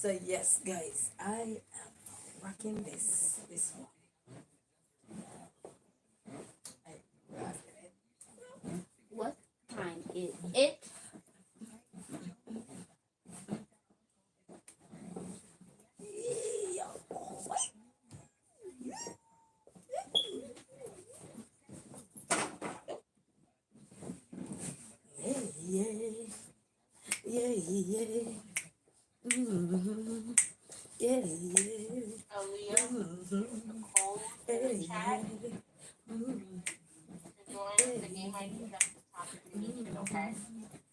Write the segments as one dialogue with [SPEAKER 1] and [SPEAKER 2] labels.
[SPEAKER 1] So yes, guys, I am rocking this one. I rock it.
[SPEAKER 2] What time is it?
[SPEAKER 1] Yeah, boy. Yeah, yeah, yeah, yeah. Mm-hmm. Yeah, yeah.
[SPEAKER 2] Aaliyah,
[SPEAKER 1] Mm-hmm.
[SPEAKER 2] Nicole in
[SPEAKER 1] Yeah,
[SPEAKER 2] the chat
[SPEAKER 1] yeah. Mm-hmm.
[SPEAKER 2] to join the game ID. That's the topic we needed, okay?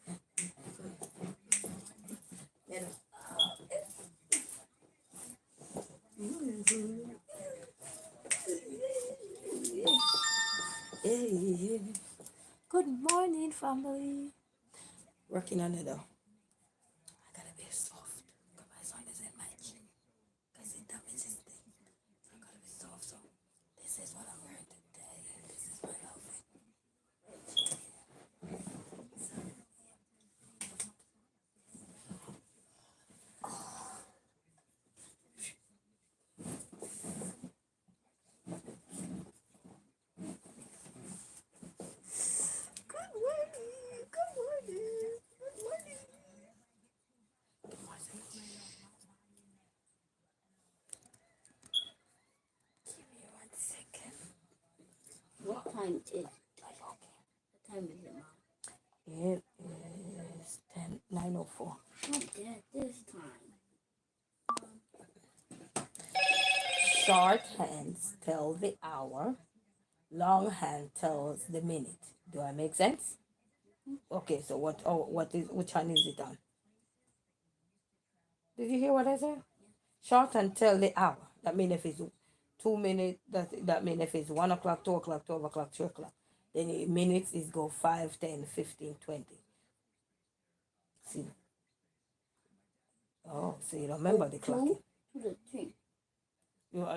[SPEAKER 1] Mm-hmm. Yeah. Mm-hmm. Yeah, yeah. Good morning, family. Working on it though. I gotta be soft. Because my son is in my chin. Because it damages his thing. So I gotta be soft. So this is what I'm wearing today. This is my outfit. Good morning. Good morning. Good morning. Good morning. Give me 1 second.
[SPEAKER 2] What time is it?
[SPEAKER 1] Are you okay?
[SPEAKER 2] What time is it, Mom?
[SPEAKER 1] It is 9:04.
[SPEAKER 2] Not at this time.
[SPEAKER 1] Short hands tell the hour. Long hand tells the minute. Do I make sense? Okay, so which hand is it on? Did you hear what I said? Short hand tell the hour. That mean if it's 2 minutes, that mean if it's 1 o'clock, 2 o'clock, 12 o'clock, 3 o'clock. Then minutes is go 5, 10, 15, 20. See? Oh, so you remember the clock.
[SPEAKER 2] 2 to 3.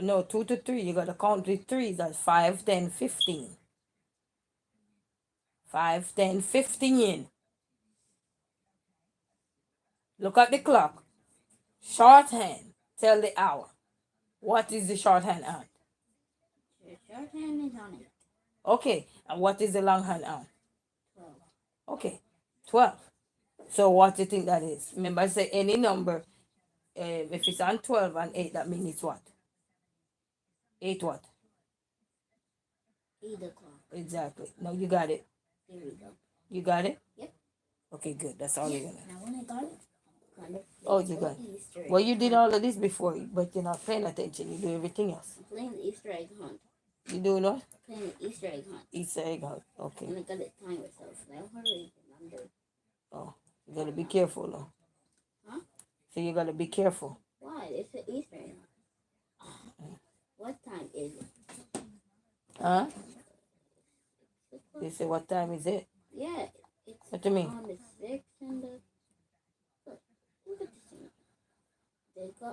[SPEAKER 1] No, 2 to 3. You gotta count the threes. That's 5, 10, 15. 5, 10, 15. Look at the clock. Shorthand. Tell the hour. What is the shorthand on?
[SPEAKER 2] Your short hand is on it.
[SPEAKER 1] Okay. And what is the long hand on?
[SPEAKER 2] 12.
[SPEAKER 1] Okay. 12. So what do you think that is? Remember I say any number. If it's on 12 and 8, that means it's what? 8 what?
[SPEAKER 2] 8 o'clock.
[SPEAKER 1] Exactly. No, you got it.
[SPEAKER 2] There we go.
[SPEAKER 1] You got it?
[SPEAKER 2] Yep.
[SPEAKER 1] Okay, good. That's all you're
[SPEAKER 2] Yes.
[SPEAKER 1] gonna.
[SPEAKER 2] Now when I got it, kind of
[SPEAKER 1] Oh, you got it.
[SPEAKER 2] Easter egg
[SPEAKER 1] Well, you did
[SPEAKER 2] hunt.
[SPEAKER 1] all of this before, but you're not paying attention. You do everything else.
[SPEAKER 2] I'm playing the Easter egg hunt.
[SPEAKER 1] You doing what?
[SPEAKER 2] Playing the Easter egg hunt.
[SPEAKER 1] Easter egg hunt. Okay.
[SPEAKER 2] And I got it timed myself. Now hurry, remember.
[SPEAKER 1] Oh, you gotta be careful now.
[SPEAKER 2] Huh?
[SPEAKER 1] So you gotta be careful.
[SPEAKER 2] Why? It's an Easter egg hunt. What time is it?
[SPEAKER 1] Huh? They say what time is it?
[SPEAKER 2] Yeah, it's
[SPEAKER 1] What do you mean?
[SPEAKER 2] on the 6th and the... Look at this thing.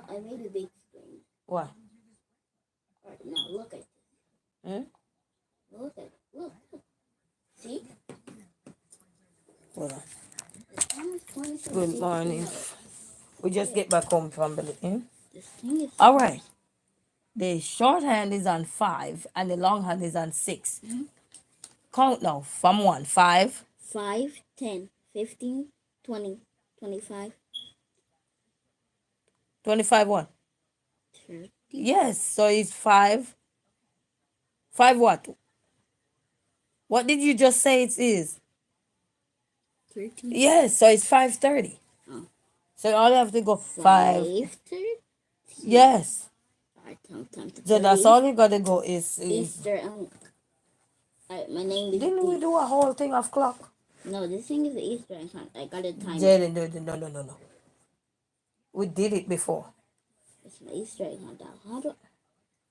[SPEAKER 2] I made a big screen.
[SPEAKER 1] What?
[SPEAKER 2] Alright, now look at this.
[SPEAKER 1] Hmm?
[SPEAKER 2] Look at it. Look. See?
[SPEAKER 1] Hold on.
[SPEAKER 2] The time is 26.
[SPEAKER 1] Good morning. We just get back home from the
[SPEAKER 2] This thing is...
[SPEAKER 1] All right. The short hand is on 5 and the long hand is on 6.
[SPEAKER 2] Mm-hmm.
[SPEAKER 1] Count now from 1. 5.
[SPEAKER 2] 5, 10, 15, 20, 25,
[SPEAKER 1] 25 what?
[SPEAKER 2] 30.
[SPEAKER 1] Yes, so it's 5. 5 what? What did you just say it is?
[SPEAKER 2] 13.
[SPEAKER 1] Yes, so it's 5:30.
[SPEAKER 2] Oh.
[SPEAKER 1] So all you have to go 5.
[SPEAKER 2] 5:30.
[SPEAKER 1] Yes.
[SPEAKER 2] 5 times
[SPEAKER 1] So that's all you gotta go is
[SPEAKER 2] Easter. My name is...
[SPEAKER 1] Didn't we do a whole thing of clock?
[SPEAKER 2] No, this thing is the Easter egg hunt. I got it timed.
[SPEAKER 1] Jalen, no. We did it before.
[SPEAKER 2] It's my Easter egg hunt now. How do...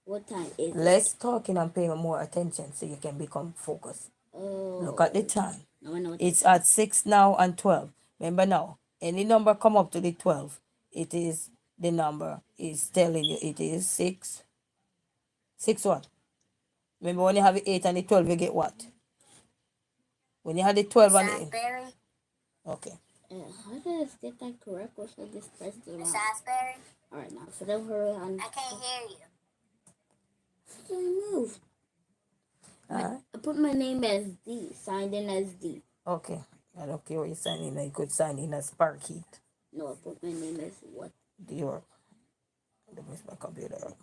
[SPEAKER 2] What time is it?
[SPEAKER 1] Let's talking and pay more attention so you can become focused.
[SPEAKER 2] Oh.
[SPEAKER 1] Look at the time.
[SPEAKER 2] Now I know what
[SPEAKER 1] It's at 6 now and 12. Remember now, any number come up to the 12, it is the number is telling you it is 6. 6 what? Remember when you have the 8 and the 12, you get what? When you have the 12 and the 8. Okay.
[SPEAKER 2] How did I get that correct? Or should I just press the Miss Asbury? Alright, now for the on. I can't hear you. So I move. I put my name as D, signed in as D.
[SPEAKER 1] Okay. I don't care what you sign in. You could sign in as Sparkheat.
[SPEAKER 2] No, I put my name as what?
[SPEAKER 1] Dior. Let me my computer up.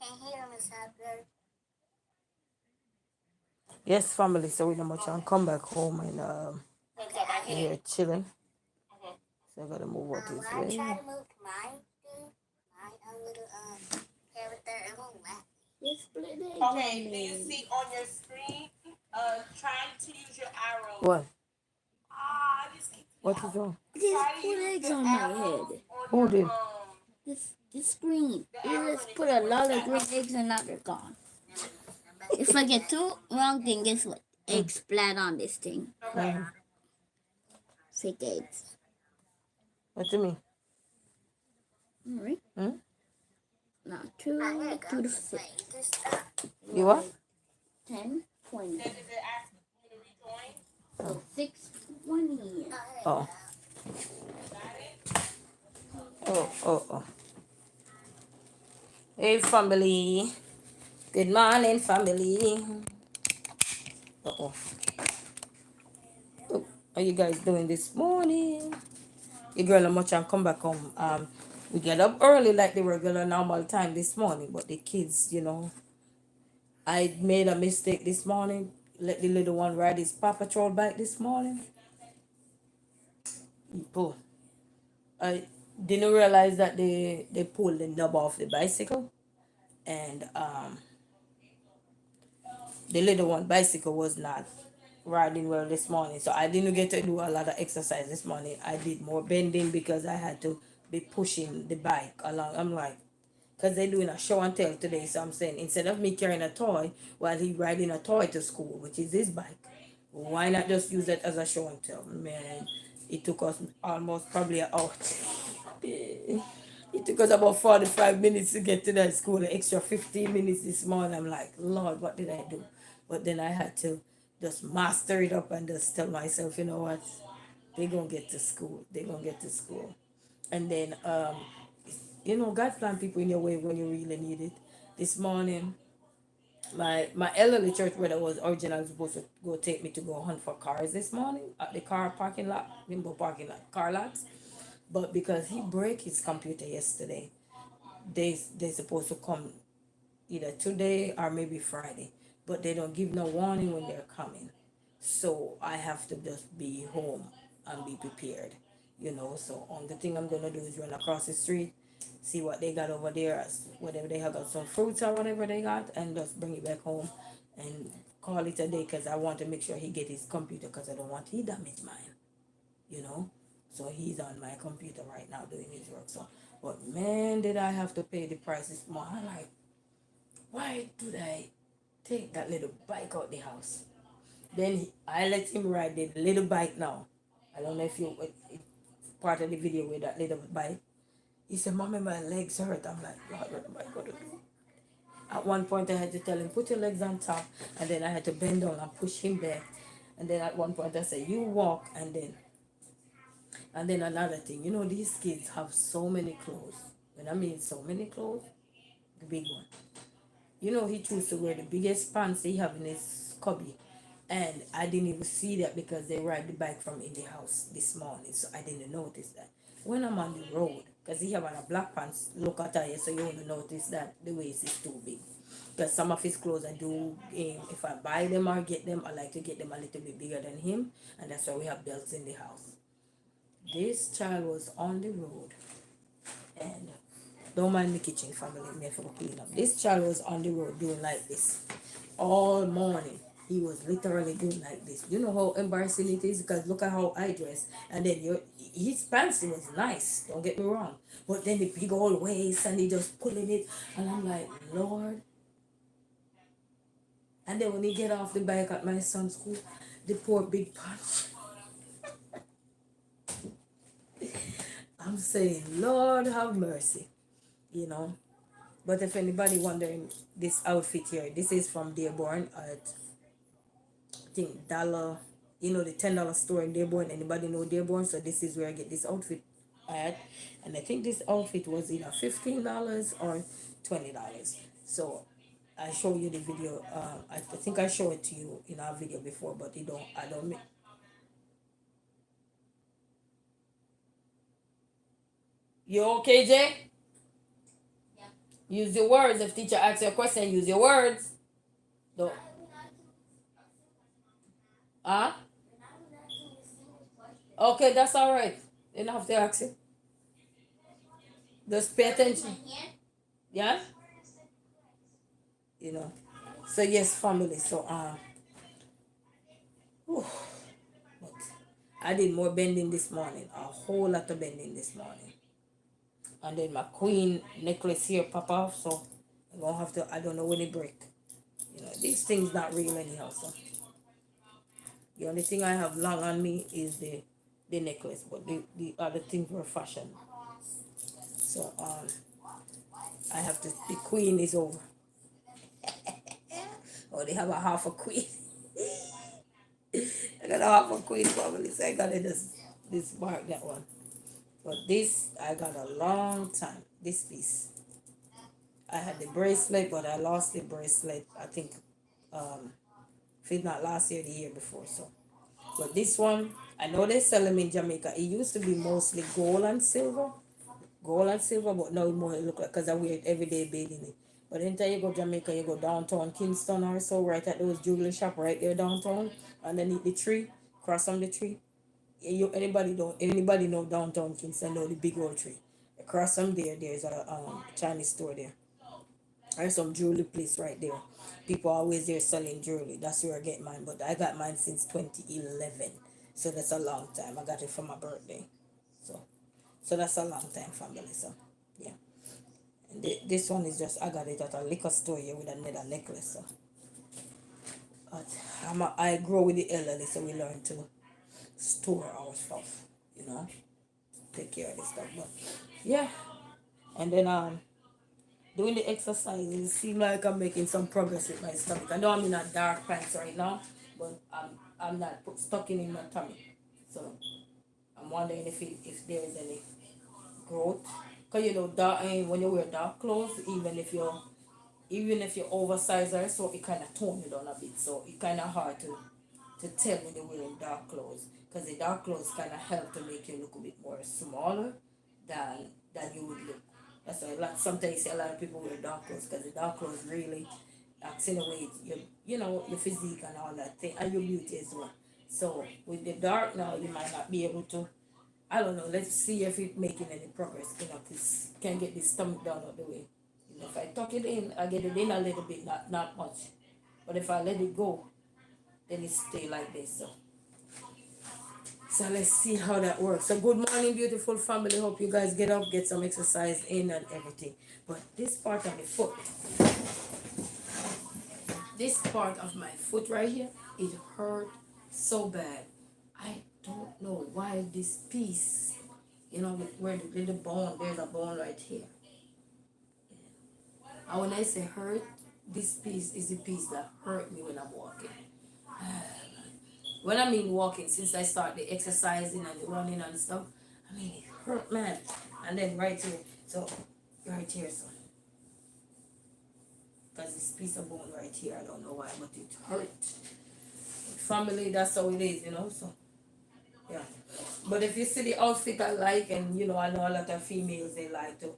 [SPEAKER 2] I can't hear Miss Asbury.
[SPEAKER 1] Yes, family. So we don't much and come back home and here chilling. So I gotta move out this
[SPEAKER 2] I
[SPEAKER 1] way.
[SPEAKER 2] try to move to my little character, it won't let me. It's split it.
[SPEAKER 3] Okay, do you see on your screen? Trying to use your arrow.
[SPEAKER 1] What?
[SPEAKER 3] I just keep.
[SPEAKER 1] What is wrong?
[SPEAKER 2] Just put eggs on my head.
[SPEAKER 1] Who did?
[SPEAKER 2] This screen. You just put a lot of green eggs and now they're gone. If I get two wrong thing, guess what? Eggs splat on this thing. Fake eggs.
[SPEAKER 1] What do you mean?
[SPEAKER 2] Alright. Now 2 to 6.
[SPEAKER 1] You what?
[SPEAKER 2] 10, 20.
[SPEAKER 3] Is it asking you to rejoin?
[SPEAKER 2] So 620.
[SPEAKER 1] Oh. Oh. Hey, family. Good morning, family. Oh, how you guys doing this morning? Your girl and much and come back home. We get up early like the regular normal time this morning, but the kids, I made a mistake this morning. Let the little one ride his Paw Patrol bike this morning. Pull. I didn't realize that they pulled the knob off the bicycle, and the little one bicycle was not riding well this morning, so I didn't get to do a lot of exercise this morning. I did more bending because I had to be pushing the bike along. I'm like, because they're doing a show and tell today, so I'm saying instead of me carrying a toy while he riding a toy to school, which is his bike, why not just use it as a show and tell? Man, it took us almost probably an hour. It took us about 45 minutes to get to that school, an extra 15 minutes this morning. I'm like, Lord, what did I do? But then I had to just master it up and just tell myself, you know what? They're going to get to school. They're going to get to school. And then, God plant people in your way when you really need it. This morning, my elderly church brother was originally supposed to go take me to go hunt for cars this morning at the car parking lot, Limbo parking lot, car lots. But because he broke his computer yesterday, they supposed to come either today or maybe Friday, but they don't give no warning when they're coming. So I have to just be home and be prepared, So only thing I'm gonna do is run across the street, see what they got over there, whatever they have got, some fruits or whatever they got, and just bring it back home and call it a day. Cause I want to make sure he get his computer, cause I don't want he damage mine, you know. So he's on my computer right now doing his work. So, but man, did I have to pay the price this month? I'm like, why did I take that little bike out the house? Then I let him ride the little bike now. I don't know if you part of the video with that little bike. He said, Mommy, my legs hurt. I'm like, Lord, what am I going to do? At one point, I had to tell him, put your legs on top. And then I had to bend down and push him back. And then at one point, I said, you walk. And then another thing, these kids have so many clothes. When I mean so many clothes, the big one. He chose to wear the biggest pants he have in his cubby. And I didn't even see that because they ride the bike from in the house this morning. So I didn't notice that. When I'm on the road, because he have on a black pants, look at her, so you only notice that the waist is too big. Because some of his clothes I do, if I buy them or get them, I like to get them a little bit bigger than him. And that's why we have belts in the house. This child was on the road, and don't mind the kitchen family, me for clean up. This child was on the road doing like this all morning. He was literally doing like this. You know how embarrassing it is? Because look at how I dress. And then his pants was nice, don't get me wrong. But then the big old waist and he just pulling it. And I'm like, Lord. And then when he get off the bike at my son's school, the poor big pants. I'm saying, Lord have mercy, But if anybody wondering, this outfit here, this is from Dearborn at, I think, $1 you know, the $10 store in Dearborn. Anybody know Dearborn? So this is where I get this outfit at. And I think this outfit was either $15 or $20. So I show you the video. I think I showed it to you in our video before, but I don't. You okay, Jay? Use your words. If teacher asks you a question, use your words. Don't. Huh? Okay, that's all right. You don't have to ask it. Just pay attention. Yeah? You know. So yes, family. So whew, but I did more bending this morning. A whole lot of bending this morning. And then my queen necklace here pop off, so I'm gonna have to, I don't know when it break. You know, these things not real anyhow, so the only thing I have long on me is the necklace, but the other things were fashion. So I have to, the queen is over. Oh, they have a half a queen. I got a half a queen probably, so I gotta just mark that one. But this I got a long time. This piece. I had the bracelet, but I lost the bracelet. I think if it's not last year, the year before. So, but this one, I know they sell them in Jamaica. It used to be mostly gold and silver, but now it more look like because I wear it every day bathing it. But anytime you go Jamaica, you go downtown Kingston or so, right at those jewelry shop right there downtown, underneath the tree, across from the tree. Anybody know downtown Kingston know the big old tree. Across from there, there's a Chinese store there. There's some jewelry place right there. People always there selling jewelry. That's where I get mine. But I got mine since 2011, so that's a long time. I got it for my birthday, so that's a long time, family. So yeah, and this one is just I got it at a liquor store here with another necklace. So, but I grow with the elderly, so we learn to store our stuff. You know, take care of this stuff. But yeah, and then doing the exercises seem like I'm making some progress with my stomach. I know I'm in a dark pants right now, but I'm not stuck in my tummy. So I'm wondering if there is any growth. Cause you know dark when you wear dark clothes, even if you're oversized or so, it kind of tone you down a bit. So it's kind of hard to tell when you're wearing dark clothes, because the dark clothes kind of help to make you look a bit more smaller than you would look. That's why sometimes you see a lot of people wear dark clothes, because the dark clothes really accentuate your physique and all that thing, and your beauty as well. So with the dark now, you might not be able to. I don't know. Let's see if it's making any progress. Cause can get the stomach down out the way. If I tuck it in, I get it in a little bit, not much. But if I let it go, then it stay like this. So let's see how that works. So good morning, beautiful family. Hope you guys get up, get some exercise in and everything. But this part of the foot, this part of my foot right here, it hurt so bad. I don't know why this piece, where the bone, there's a bone right here. And when I say hurt, this piece is the piece that hurt me when I'm walking. When I mean walking, since I start the exercising and the running and stuff, I mean it hurt, man. And then right here, so right here, so because this piece of bone right here, I don't know why, but it hurt. Family, that's how it is, so yeah. But if you see the outfit I like, and I know a lot of females, they like to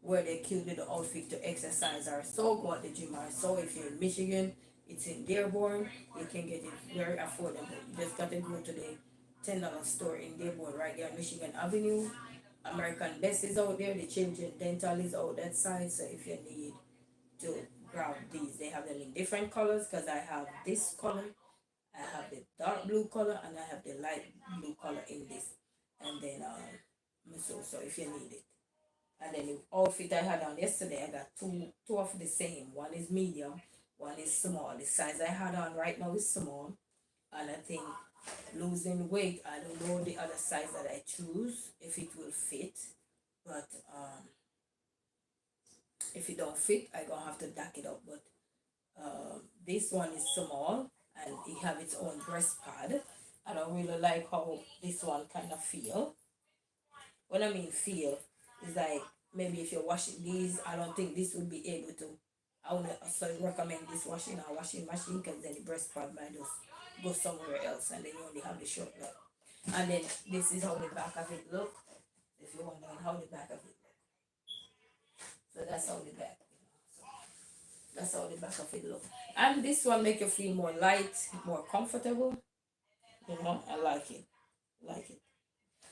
[SPEAKER 1] wear their cute little outfit to exercise or so, go at the gym or so. If you're in Michigan, it's in Dearborn, you can get it very affordable. You just got to go to the $10 store in Dearborn right there on Michigan Avenue. American Best is out there, the Children Dental is out that side, so if you need to grab these, they have them in different colors, because I have this color, I have the dark blue color, and I have the light blue color in this. And then so if you need it. And then the outfit I had on yesterday, I got two of the same. One is medium, one is small. The size I had on right now is small. And I think losing weight, I don't know the other size that I choose, if it will fit. But if it don't fit, I gonna have to back it up. But this one is small, and it have its own breast pad. I don't really like how this one kind of feel. When I mean feel, it's like maybe if you're washing these, I don't think this would be able to. I would so recommend this washing a washing machine because then the breast part might just go somewhere else and then you only have the short leg. And then this is how the back of it look. If you're wondering how the back of it look. So that's how the back. That's how the back of it look. And this one make you feel more light, more comfortable. You know, I like it. Like it.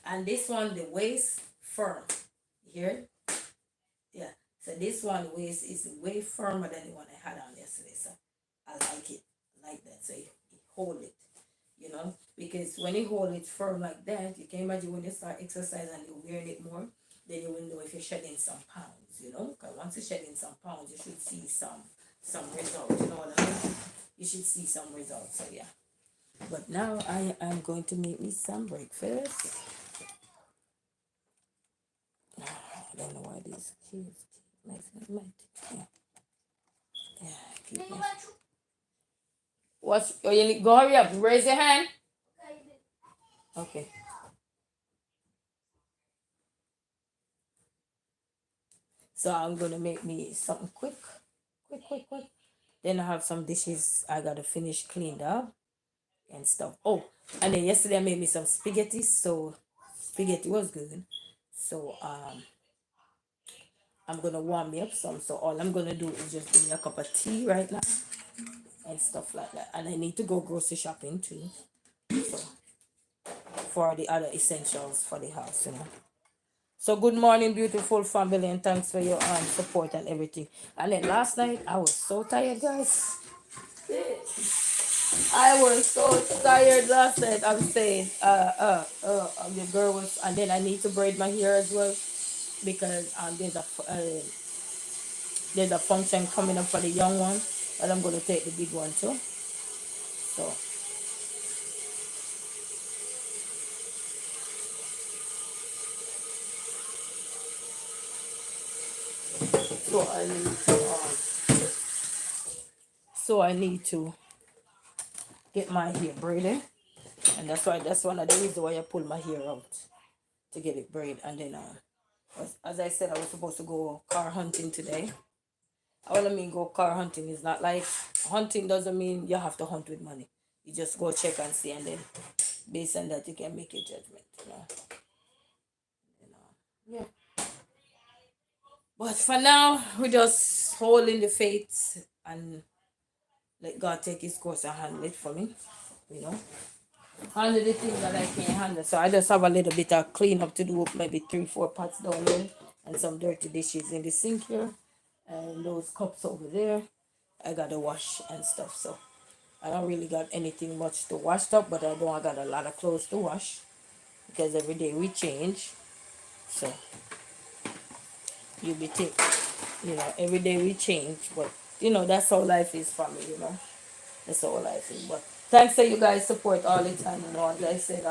[SPEAKER 1] And this one, the waist firm. Here, yeah. So this one waist is way firmer than the one I had on yesterday. So I like it. I like that. So you hold it. You know, because when you hold it firm like that, you can imagine when you start exercising and you're wearing it more, then you will know if you're shedding some pounds. You know, because once you're shedding some pounds, you should see some results. You know what I mean? You should see some results. So yeah. But now I am going to make me some breakfast. I don't know why these kids keep messing with me. Yeah, keep messing. What's oh, you go hurry up, raise your hand. Okay. So I'm gonna make me something quick. Quick. Then I have some dishes I gotta finish cleaned up and stuff. Oh, and then yesterday I made me some spaghetti, so spaghetti was good. So I'm gonna warm me up some. So all I'm gonna do is just give me a cup of tea right now and stuff like that. And I need to go grocery shopping too. So for the other essentials for the house, you know. So good morning, beautiful family, and thanks for your support and everything. And then last night I was so tired, guys. I was so tired last night. I'm saying, the girl was, and then I need to braid my hair as well because there's a function coming up for the young one, and I'm gonna take the big one too. So so I need to get my hair braided, and that's one of the reasons why I pull my hair out to get it braided, and then as I said, I was supposed to go car hunting today. All I mean go car hunting is not like hunting doesn't mean you have to hunt with money. You just go check and see, and then based on that you can make a judgment, you know. Yeah. But for now, we just holding the faith and let God take his course and handle it for me, you know. Handle the things that I can't handle. So I just have a little bit of cleanup to do, maybe 3-4 pots down there and some dirty dishes in the sink here and those cups over there. I gotta wash and stuff. So I don't really got anything much to wash up, but I got a lot of clothes to wash because every day we change. So you be think, you know, every day we change, but you know that's how life is for me, you know. That's how life is. But thanks for you guys support all the time, you know. As I said,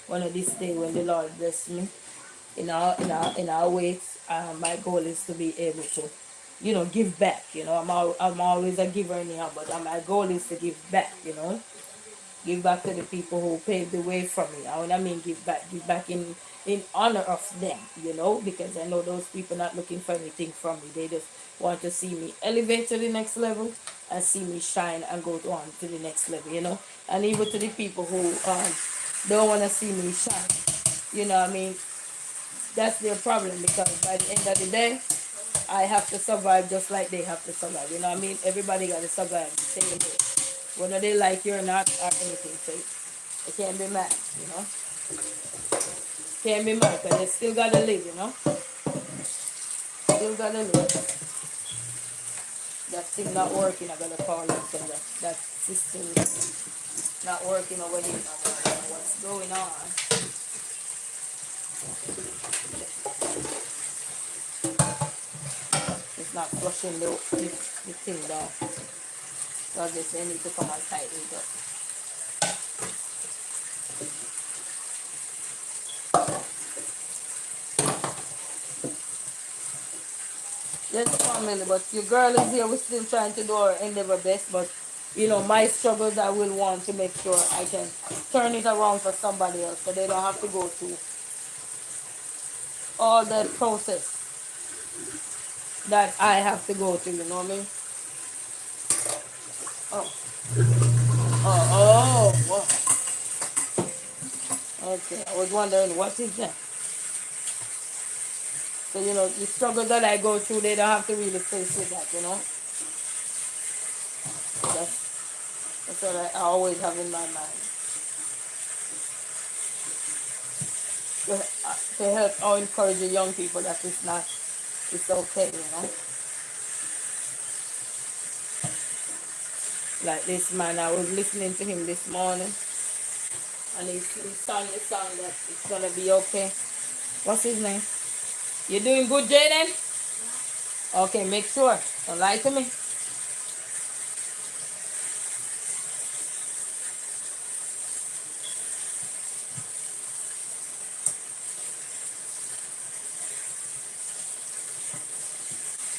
[SPEAKER 1] one of these days when the Lord bless me in our ways, my goal is to be able to, you know, give back. You know, I'm always a giver anyhow, but my goal is to give back. You know, give back to the people who paved the way for me. When I mean give back in honor of them, you know, because I know those people not looking for anything from me. They just want to see me elevate to the next level and see me shine and go on to the next level, you know. And even to the people who don't want to see me shine, you know what I mean, that's their problem because by the end of the day, I have to survive just like they have to survive. You know what I mean? Everybody got to survive the same way. Whether they like you or not or anything. So they can't be mad, you know? Can't be mad because they still got to live, you know? Still got to live. That thing not working, I got to call it because that system is not working over here. I don't know what's going on. It's not flushing the thing down. So I guess they need to come and tighten it up. Yes, family, but your girl is here. We're still trying to do our endeavor best, but my struggles, I will want to make sure I can turn it around for somebody else so they don't have to go through all the process that I have to go through, you know what I mean? Oh, wow. Okay, I was wondering what is that? So, the struggle that I go through, they don't have to really face with that. That's what I always have in my mind. To help or encourage the young people that it's okay. Like this man, I was listening to him this morning, and he sang the song that it's gonna be okay. What's his name? You doing good, Jaden? Okay, make sure. Don't lie to me.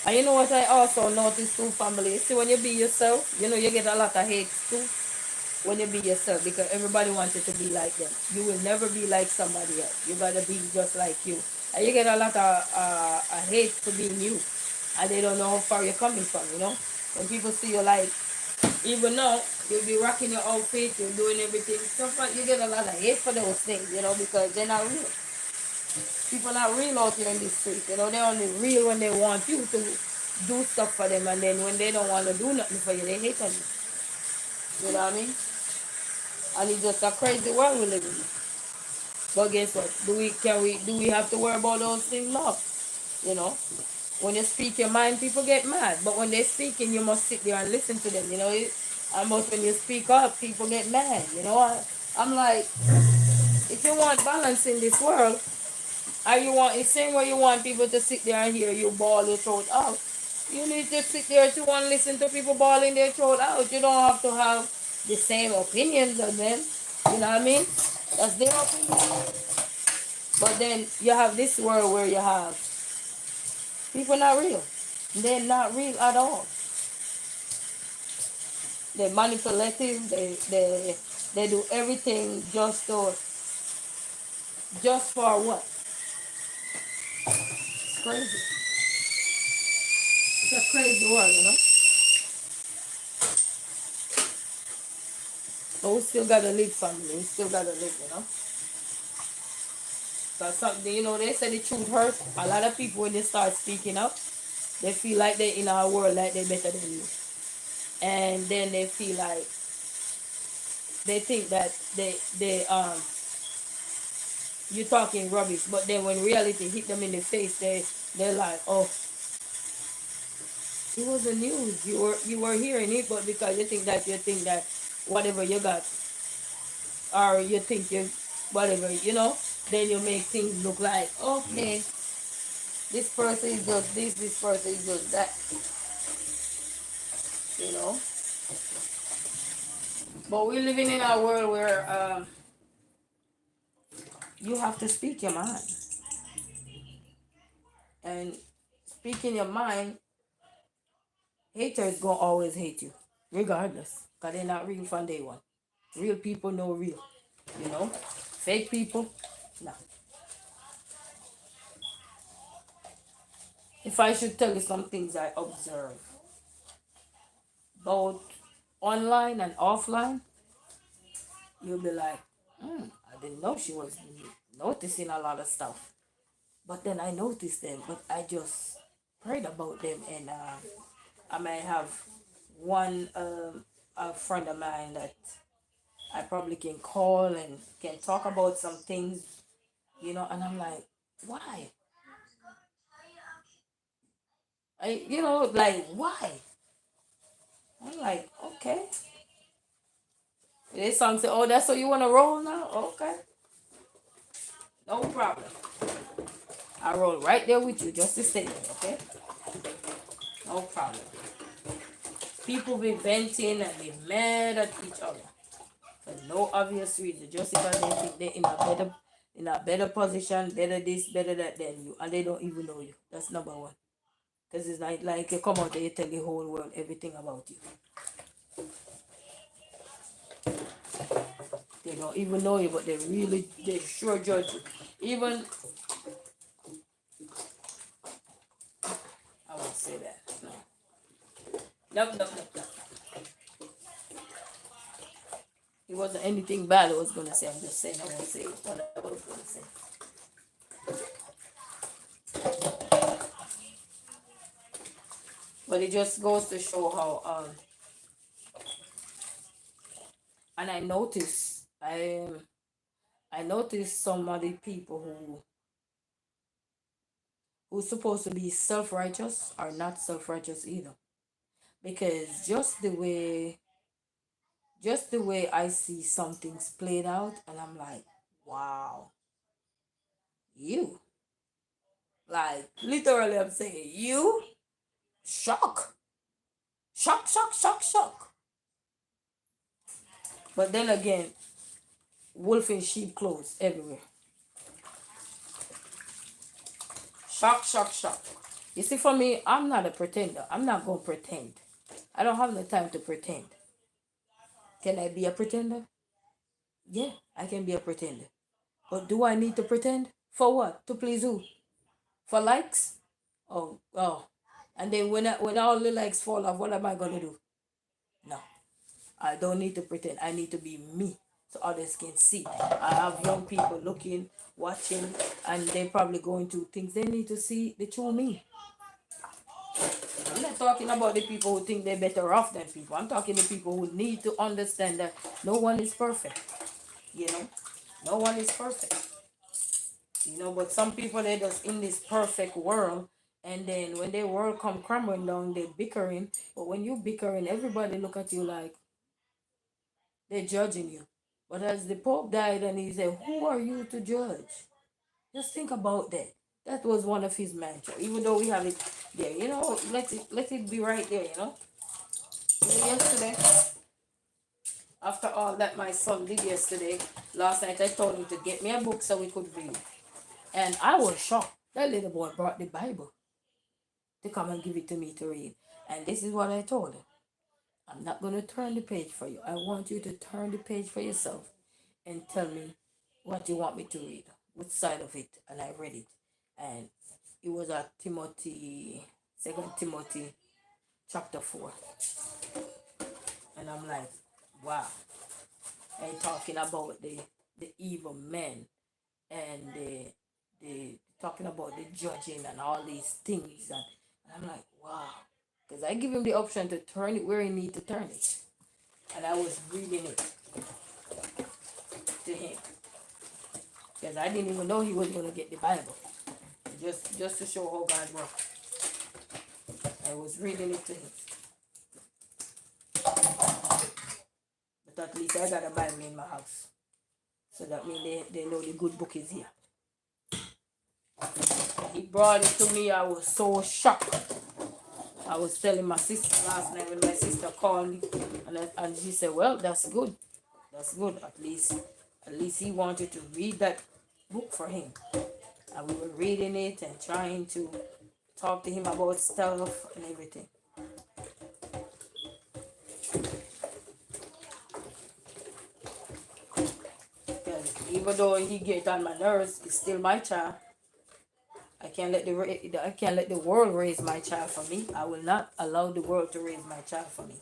[SPEAKER 1] And you know what I also noticed too, family? See, when you be yourself, you get a lot of hate too when you be yourself because everybody wants you to be like them. You will never be like somebody else. You gotta be just like you. And you get a lot of hate for being you. And they don't know how far you're coming from. When people see you like, even though you'll be rocking your outfit, you're doing everything, sometimes you get a lot of hate for those things, because they're not real. People not real out here in the street. They're only real when they want you to do stuff for them, and then when they don't want to do nothing for you, they hate on you. You know what I mean? And it's just a crazy world we live in. But guess what? Do we have to worry about those things? No. You know, when you speak your mind, people get mad. But when they're speaking, you must sit there and listen to them. But when you speak up, people get mad. I'm like, if you want balance in this world, the same way you want people to sit there and hear you bawl your throat out. You need to sit there too and listen to people bawling their throat out. You don't have to have the same opinions as them. You know what I mean? That's their opinion. But then you have this world where you have people not real. They're not real at all. They're manipulative. They do everything just for what? It's crazy. It's a crazy world. But we still gotta live, family. We still gotta live. Because something, they say the truth hurts. A lot of people, when they start speaking up, they feel like they're in our world, like they're better than you. And then they feel like, they think that you're talking rubbish. But then when reality hit them in the face, they're like, oh, it was the news. You were hearing it, but because you think that whatever you got, or you think you whatever, then you make things look like, okay, this person is just this person is just that. you know but we're living in a world where you have to speak your mind, and speaking your mind, haters gonna always hate you regardless, because they're not real from day one. Real people know real. Fake people, no. If I should tell you some things I observe, both online and offline, you'll be like, I didn't know she was noticing a lot of stuff. But then I noticed them, but I just prayed about them, and I may have one a friend of mine that I probably can call and can talk about some things, and I'm like, why? Like, why? I'm like, okay. This song said, oh, that's what you want to roll now? Okay. No problem. I roll right there with you just to stay there, okay? No problem. People be venting and be mad at each other for no obvious reason, just because they think they're in a better position, better this, better that than you, and they don't even know you. That's number one. Because it's like you come out there, you tell the whole world everything about you. They don't even know you, but they sure judge you. Even, I won't say that. No. Nope, nope, nope, nope. It wasn't anything bad I was going to say. I'm just saying I won't say what I was going to say. But it just goes to show how, and I noticed some of the people who's supposed to be self-righteous are not self-righteous either. Because just the way I see some things played out, and I'm like, wow, you. Like, literally, I'm saying, you? Shock. Shock, shock, shock, shock. But then again, wolf in sheep clothes everywhere. Shock, shock, shock. You see, for me, I'm not a pretender. I'm not going to pretend. I don't have the time to pretend. Can I be a pretender? Yeah, I can be a pretender. But do I need to pretend? For what? To please who? For likes? Oh, oh. And then when all the likes fall off, what am I going to do? No. I don't need to pretend. I need to be me so others can see. I have young people looking, watching, and they're probably going through things. They need to see the true me. I'm not talking about the people who think they're better off than people. I'm talking the people who need to understand that no one is perfect. You know, no one is perfect. You know, but some people, they're just in this perfect world. And then when their world come crumbling down, they're bickering. But when you bickering, everybody look at you like they're judging you. But as the Pope died and he said, who are you to judge? Just think about that. That was one of his mantras. Even though we have it there, you know, let it be right there, you know. Yesterday, after all that my son did yesterday, last night I told him to get me a book so we could read. And I was shocked. That little boy brought the Bible to come and give it to me to read. And this is what I told him. I'm not going to turn the page for you. I want you to turn the page for yourself and tell me what you want me to read, which side of it. And I read it. And it was at Timothy, 2 Timothy chapter 4. And I'm like, wow. And talking about the evil men and the talking about the judging and all these things. And I'm like, wow. Because I give him the option to turn it where he need to turn it. And I was reading it to him. Because I didn't even know he was going to get the Bible. Just to show how God works. I was reading it to him. But at least I got a Bible in my house. So that means they know the good book is here. He brought it to me. I was so shocked. I was telling my sister last night when my sister called me. And she said, well, that's good. That's good. At least he wanted to read that book for him. And we were reading it and trying to talk to him about stuff and everything. Because even though he gets on my nerves, it's still my child. I can't let the world raise my child for me. I will not allow the world to raise my child for me.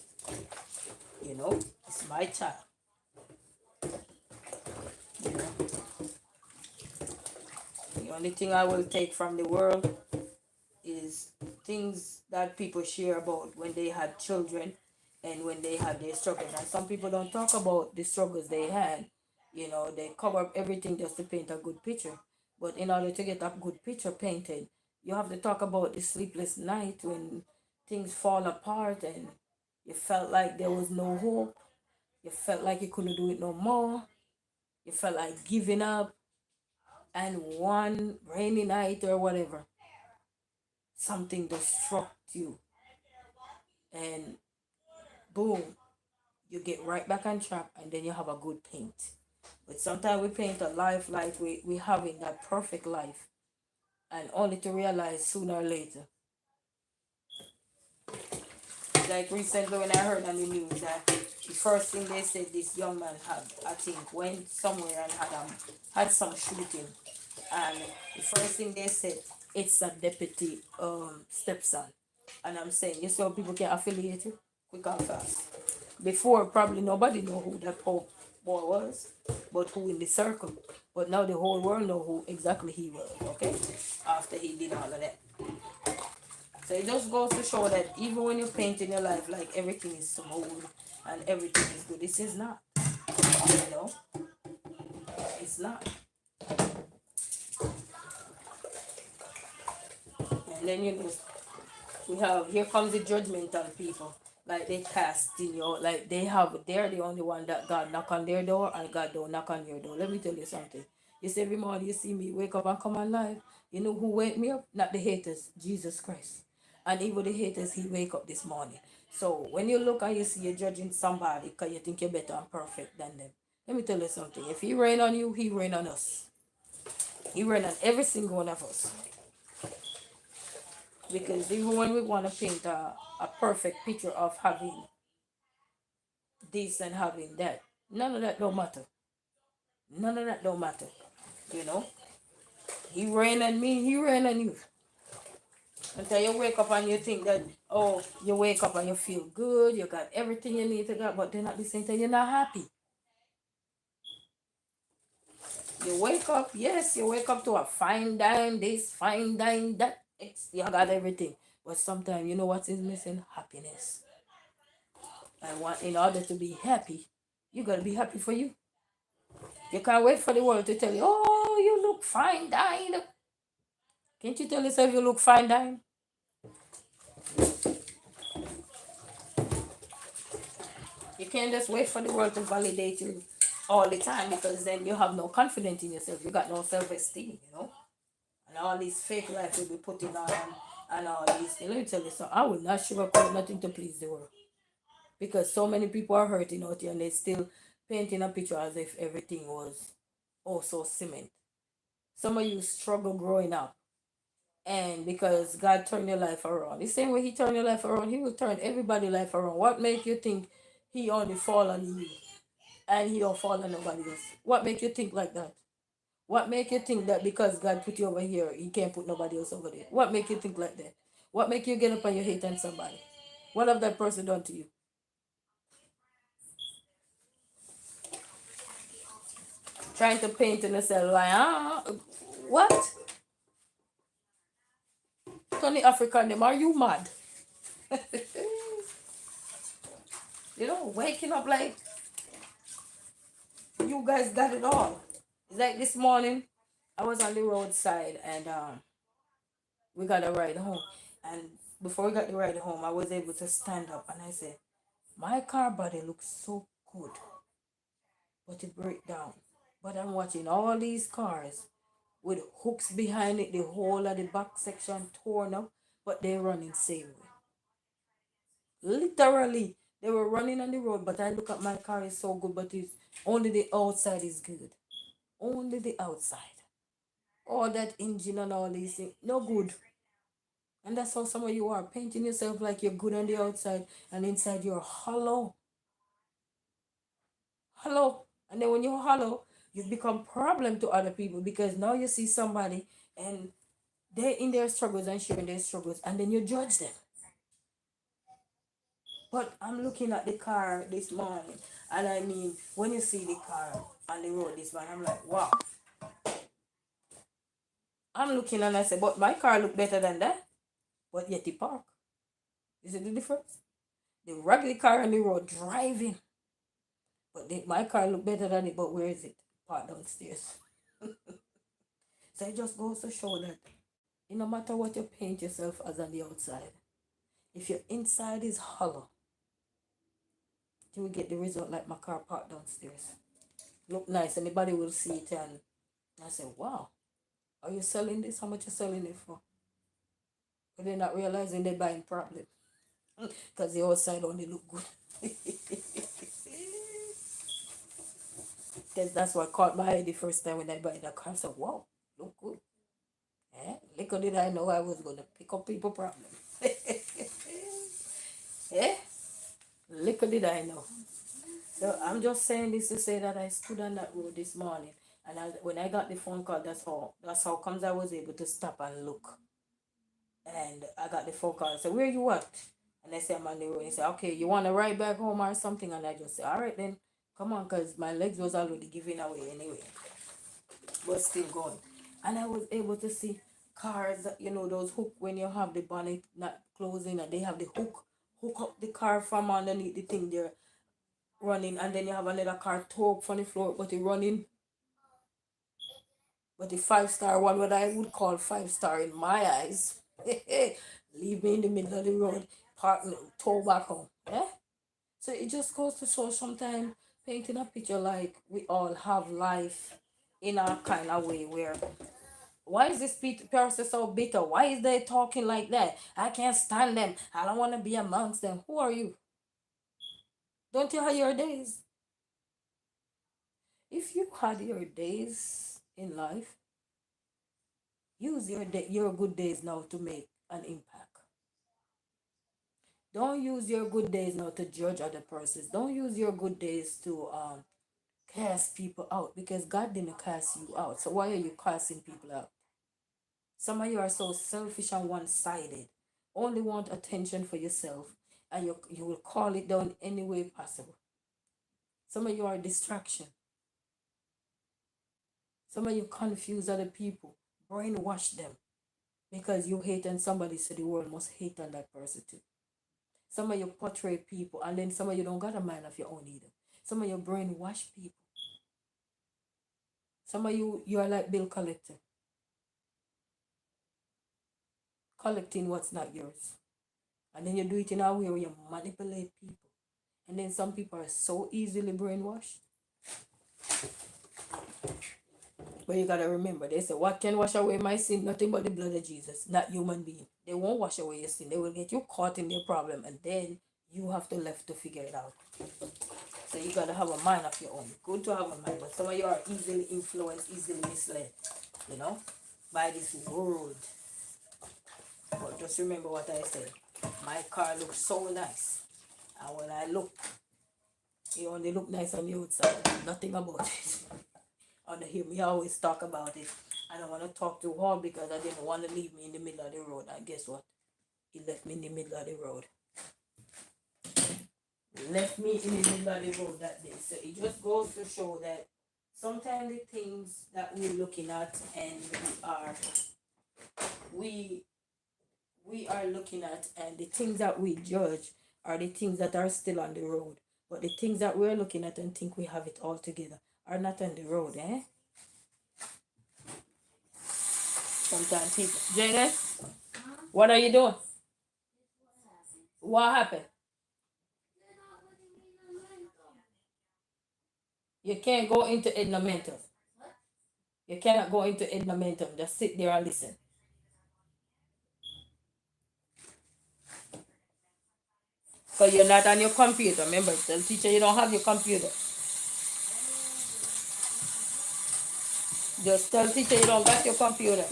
[SPEAKER 1] You know, it's my child. You know? The only thing I will take from the world is things that people share about when they had children and when they had their struggles. And some people don't talk about the struggles they had. You know, they cover up everything just to paint a good picture. But in order to get a good picture painted, you have to talk about the sleepless night when things fall apart and you felt like there was no hope. You felt like you couldn't do it no more. You felt like giving up. And one rainy night or whatever, something just struck you. And boom, you get right back on track and then you have a good paint. But sometimes we paint a life like we having that perfect life and only to realize sooner or later Like recently when I heard on the news that the first thing they said this young man had, I think, went somewhere and had some shooting, and the first thing they said, it's a deputy stepson. And I'm saying, you see how people can affiliate you quick and fast. Before, probably nobody know who that poor boy was, but who in the circle. But now the whole world know who exactly he was, okay? After he did all of that. So it just goes to show that even when you paint in your life like everything is smooth and everything is good, this is not. You know? It's not. And then you know we have here comes the judgmental people. Like they casting you out, like they're the only one that God knock on their door and God don't knock on your door. Let me tell you something. You see every morning you see me wake up and come alive. You know who wake me up? Not the haters, Jesus Christ. And even the haters, he wake up this morning. So when you look and you see you're judging somebody because you think you're better and perfect than them. Let me tell you something. If he rain on you, he rain on us. He rain on every single one of us. Because even when we want to paint a perfect picture of having this and having that, none of that don't matter. None of that don't matter. You know? He rain on me, he rain on you. Until you wake up and you think that, oh, you wake up and you feel good, you got everything you need to get, but then at the same time you're not happy. You wake up, yes, you wake up to a fine dine, this, fine dine, that. You got everything. But sometimes you know what is missing? Happiness. And in order to be happy, you gotta be happy for you. You can't wait for the world to tell you, oh, you look fine, dine. Can't you tell yourself you look fine, dine? You can't just wait for the world to validate you all the time, because then you have no confidence in yourself. You got no self-esteem, you know? And all these fake life will be putting on and all these things. Let me tell you something. I will not sugarcoat nothing to please the world. Because so many people are hurting out here and they still painting a picture as if everything was also cement. Some of you struggle growing up, and because God turned your life around, the same way he turned your life around, he will turn everybody's life around. What make you think he only fall on you and he don't fall on nobody else? What make you think like that? What make you think that because God put you over here, he can't put nobody else over there? What make you think like that? What make you get up on your hate on somebody? What have that person done to you? Trying to paint in yourself like, what? Tony African them, are you mad? You know, waking up like you guys got it all. It's like this morning, I was on the roadside and we got a ride home. And before we got the ride home, I was able to stand up and I said, my car body looks so good, but it break down. But I'm watching all these cars with hooks behind it, the whole of the back section torn up, but they running same way. Literally, they were running on the road, but I look at my car is so good, but it's only the outside is good. Only the outside. All that engine and all these things, no good. And that's how some of you are painting yourself like you're good on the outside and inside you're hollow. Hollow. And then when you're hollow, you become problem to other people because now you see somebody and they're in their struggles and sharing their struggles and then you judge them. But I'm looking at the car this morning, and I mean, when you see the car on the road this morning, I'm like, wow. I'm looking and I say, but my car look better than that. But yet the park. You see the difference? The regular car on the road driving. But my car look better than it, but where is it? Parked downstairs. So it just goes to show that no matter what you paint yourself as on the outside, if your inside is hollow, you will get the result like my car parked downstairs. Look nice, anybody will see it and I say, wow, are you selling this? How much you selling it for? But they're not realizing they're buying problem. Because the outside only look good. Because that's what caught my eye the first time when I buy that car. I said, wow, look good. Little did I know I was going to pick up people problem. Eh? Little did I know. So I'm just saying this to say that I stood on that road this morning, and when I got the phone call, that's how comes I was able to stop and look. And I got the phone call. I said, "Where you at?" And I said, "I'm on the road." He said, "Okay, you want to ride back home or something?" And I just said, "All right then, come on," because my legs was already giving away anyway, but still going. And I was able to see cars, those hook when you have the bonnet not closing, and they have the hook up the car from underneath the thing there running, and then you have another car towed up from the floor, but it running. But the 5-star one, what I would call 5-star in my eyes, leave me in the middle of the road, park, tow back home. Yeah? So it just goes to show sometimes painting a picture like we all have life in a kind of way where why is this person so bitter? Why is they talking like that? I can't stand them. I don't want to be amongst them. Who are you? Don't you have your days? If you had your days in life, use your good days now to make an impact. Don't use your good days now to judge other persons. Don't use your good days to cast people out, because God didn't cast you out. So why are you casting people out? Some of you are so selfish and one-sided. Only want attention for yourself, and you will call it down any way possible. Some of you are a distraction. Some of you confuse other people, brainwash them because you hate on somebody, so the world must hate on that person too. Some of you portray people, and then some of you don't got a mind of your own either. Some of you brainwash people. Some of you are like bill collector, collecting what's not yours. And then you do it in a way where you manipulate people. And then some people are so easily brainwashed. But you gotta remember, they say, what can wash away my sin? Nothing but the blood of Jesus, not human being. They won't wash away your sin. They will get you caught in their problem, and then you have to left to figure it out. So you gotta have a mind of your own. Good to have a mind, but some of you are easily influenced, easily misled, by this world. But just remember what I said. My car looks so nice, and when I look, it only look nice on the outside. Nothing about it. On the hill, me always talk about it. I don't want to talk too hard because I didn't want to leave me in the middle of the road. And guess what? He left me in the middle of the road. Left me in the middle of the road that day. So it just goes to show that sometimes the things that we're looking at and we are looking at, and the things that we judge are the things that are still on the road. But the things that we're looking at and think we have it all together are not on the road, eh? Sometimes people, Jaden, what are you doing? What happened? You can't go into Edna Mental. You cannot go into Edna Mental. Just sit there and listen. Because you're not on your computer. Remember, tell the teacher you don't have your computer. Just tell the teacher you don't got your computer.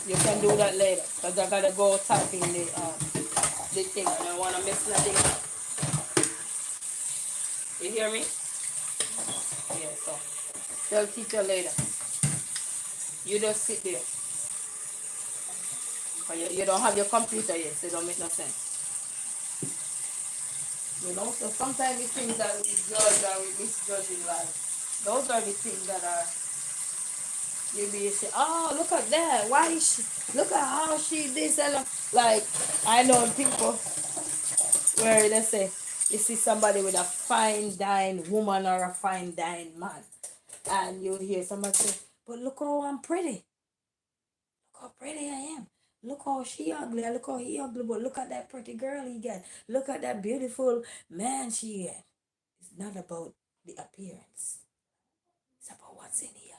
[SPEAKER 1] You can do that later. Because I got to go type in the thing. I don't want to miss nothing. You hear me? Yeah, so tell teacher later. You just sit there. You don't have your computer yet, so it don't make no sense. So sometimes the things that we judge or we misjudge in life, those are the things that are, you be say, oh, look at that. Why is she, look at how she this and like, I know people where they say, you see somebody with a fine dying woman or a fine dying man, and you hear somebody say, but look how I'm pretty. Look how pretty I am. Look how she ugly. Look how he ugly. But look at that pretty girl he got. Look at that beautiful man she got. It's not about the appearance. It's about what's in here.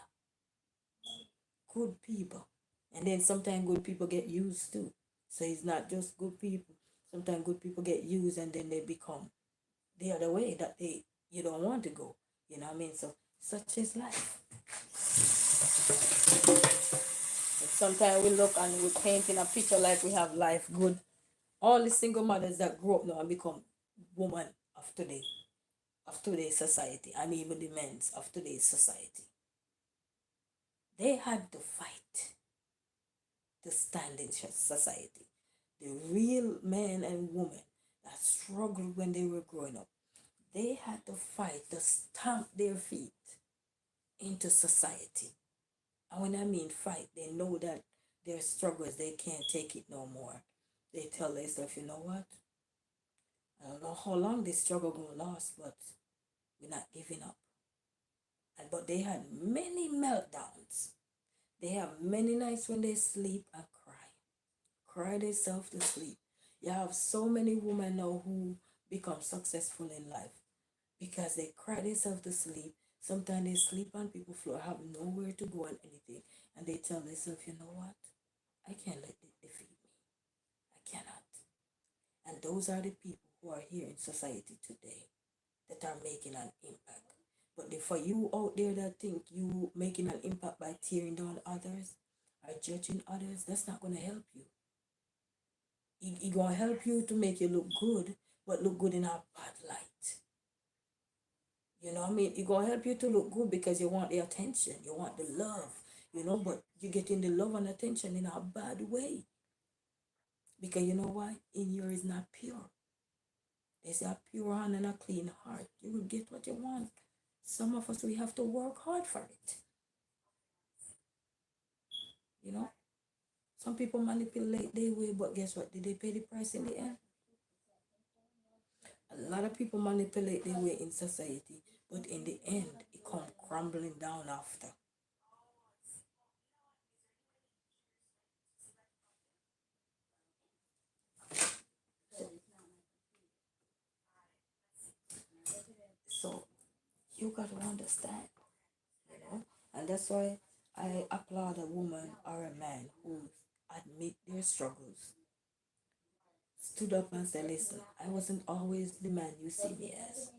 [SPEAKER 1] Good people. And then sometimes good people get used too. So it's not just good people. Sometimes good people get used and then they become the other way that you don't want to go. You know what I mean? So such is life. Sometimes we look and we're painting a picture like we have life good, All the single mothers that grow up now and become women of today's society, and even the men of today's society, they had to fight to stand in society. The real men and women that struggled when they were growing up, they had to fight to stamp their feet into society. And when I mean fight, they know that their struggles, they can't take it no more. They tell themselves, you know what? I don't know how long this struggle gonna last, but we're not giving up. But they had many meltdowns. They have many nights when they sleep and cry themselves to sleep. You have so many women now who become successful in life because they cry themselves to sleep. Sometimes they sleep on people's floor, have nowhere to go and anything, and they tell themselves, you know what? I can't let it defeat me. I cannot. And those are the people who are here in society today that are making an impact. But for you out there that think you making an impact by tearing down others or judging others, that's not going to help you. It going to help you to make you look good, but look good in a bad light. You know what I mean? It going to help you to look good because you want the attention, you want the love, but you getting the love and attention in a bad way. Because you know why? In you is not pure. They say a pure hand and a clean heart. You will get what you want. Some of us, we have to work hard for it. Some people manipulate their way, but guess what? Did they pay the price in the end? A lot of people manipulate their way in society, but in the end, it comes crumbling down after. So you got to understand, and that's why I applaud a woman or a man who admit their struggles, stood up and said, listen, I wasn't always the man you see me as.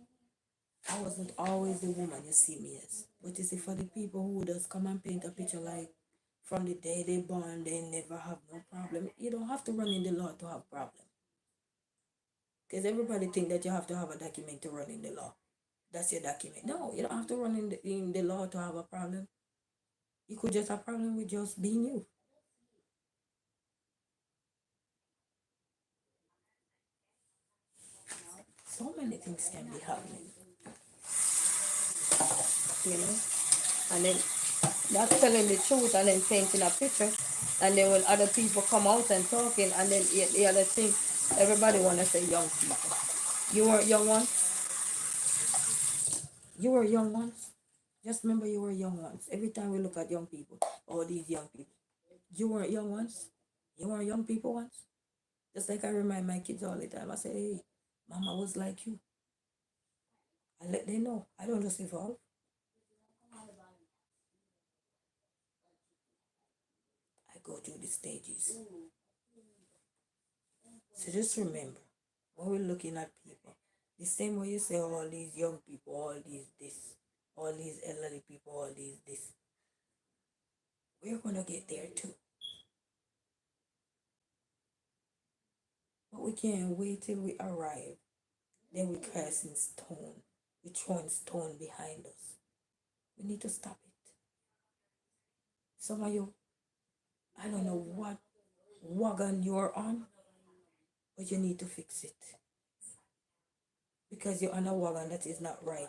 [SPEAKER 1] I wasn't always the woman you see me as. But you see, for the people who just come and paint a picture like from the day they born, they never have no problem. You don't have to run in the law to have problem. Because everybody think that you have to have a document to run in the law. That's your document. No, you don't have to run in the law to have a problem. You could just have a problem with just being you. So many things can be happening. And then not telling the truth and then painting a picture, and then when other people come out and talking, and then the other thing, everybody want to say young people. You weren't young ones. You were young ones. Just remember you were young ones. Every time we look at young people, all these young people, you weren't young ones. You weren't young people once. Just like I remind my kids all the time. I say, hey, mama was like you. I let them know. I don't just evolve. I go through the stages. So just remember, when we're looking at people, the same way you say all these young people, all these this, all these elderly people, all these this, we're gonna get there too. But we can't wait till we arrive. Then we casting stone. We throwing stone behind us. We need to stop it. Some of you, I don't know what wagon you're on, but you need to fix it. Because you're on a wagon that is not right.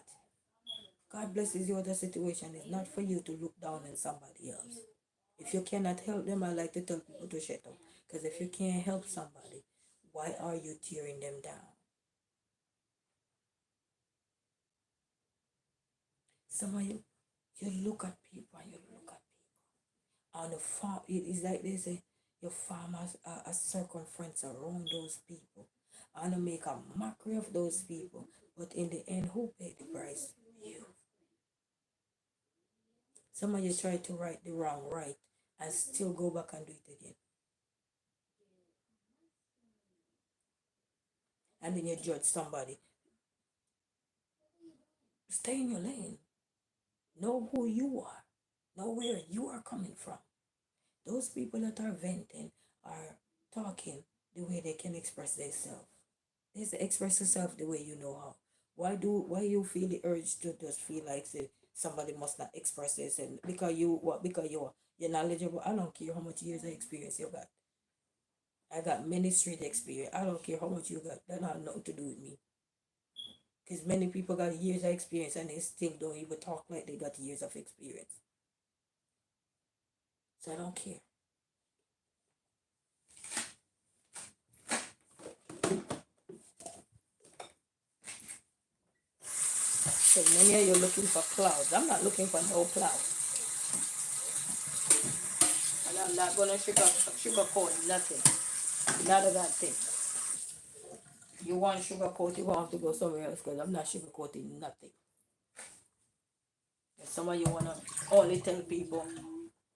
[SPEAKER 1] God blesses you with the situation. It's not for you to look down on somebody else. If you cannot help them, I like to tell people to shut up. Because if you can't help somebody, why are you tearing them down? Some of you look at people and you look at people. On the farm, it is like they say, your farm has a circumference around those people. And to make a mockery of those people. But in the end, who paid the price? You. Some of you try to right the wrong right and still go back and do it again. And then you judge somebody. Stay in your lane. Know who you are. Know where you are coming from. Those people that are venting, are talking, the way they can express themselves. They say express yourself the way you know how. Why you feel the urge to just feel like say somebody must not express themselves because you what because you're knowledgeable. I don't care how much years of experience you got. I got many street experience. I don't care how much you got. That have nothing to do with me. Because many people got years of experience and they still don't even talk like they got years of experience. So I don't care. So many of you looking for clouds. I'm not looking for no clouds. And I'm not gonna sugarcoat nothing. Not a bad thing. You want sugarcoat, you're gonna have to go somewhere else because I'm not sugarcoating nothing. And some of you wanna only tell people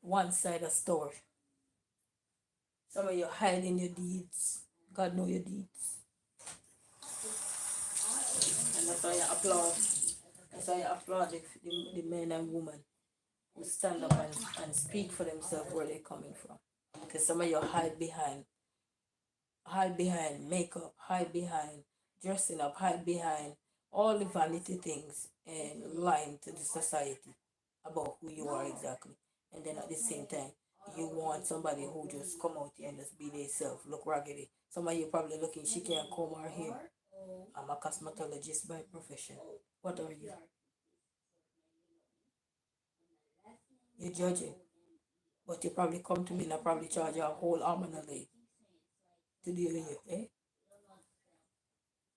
[SPEAKER 1] one side of story. Some of you hiding your deeds. God know your deeds. And that's why I applaud. That's why I applaud the men and women who stand up and speak for themselves where they're coming from. Because some of you hide behind makeup, hide behind dressing up, hide behind all the vanity things and lying to the society about who you are exactly. And then at the same time, you want somebody who just come out here and just be themselves, look raggedy. Some of you probably looking, she can't comb her hair. I'm a cosmetologist by profession. What are you? You're judging. But you probably come to me and I probably charge you a whole arm and a leg to deal with you, eh?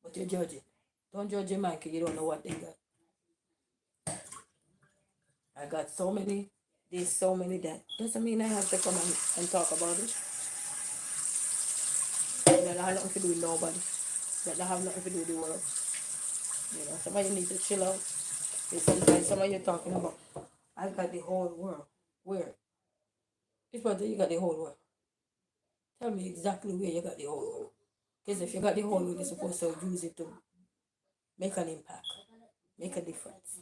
[SPEAKER 1] But you're judging. Don't judge a man because you don't know what they got. I got so many, there's so many that doesn't mean I have to come and talk about it. That I have nothing to do with nobody. That I have nothing to do with the world. You know, somebody needs to chill out. Sometimes some of you talking about, I got the whole world. Where? It's what you got the whole world. Tell me exactly where you got the whole world. Because if you got the whole world, you're supposed to use it to make an impact, make a difference.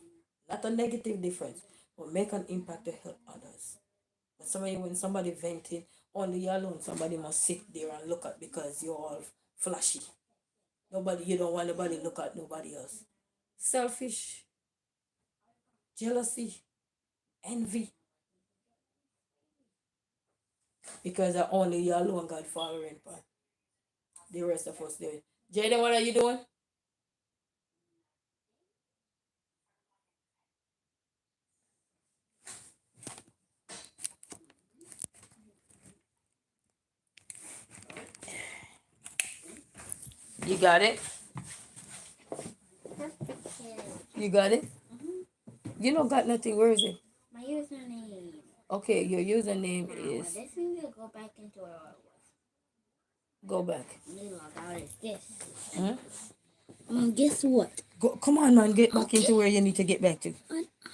[SPEAKER 1] Not a negative difference, but make an impact to help others. But somebody, when somebody venting, only you alone, somebody must sit there and look at because you're all flashy. Nobody, you don't want nobody to look at nobody else. Selfish, jealousy, envy. Because only you alone got following part. The rest of us do it. Jaden, what are you doing? You got it? You got it? You don't got nothing. Where is it?
[SPEAKER 2] My username.
[SPEAKER 1] Okay, your username is.
[SPEAKER 2] This means we'll go back into where I was.
[SPEAKER 1] Go back.
[SPEAKER 2] Let me log out of this.
[SPEAKER 1] Guess what? Go, come on, man. Get back into where you need to get back to.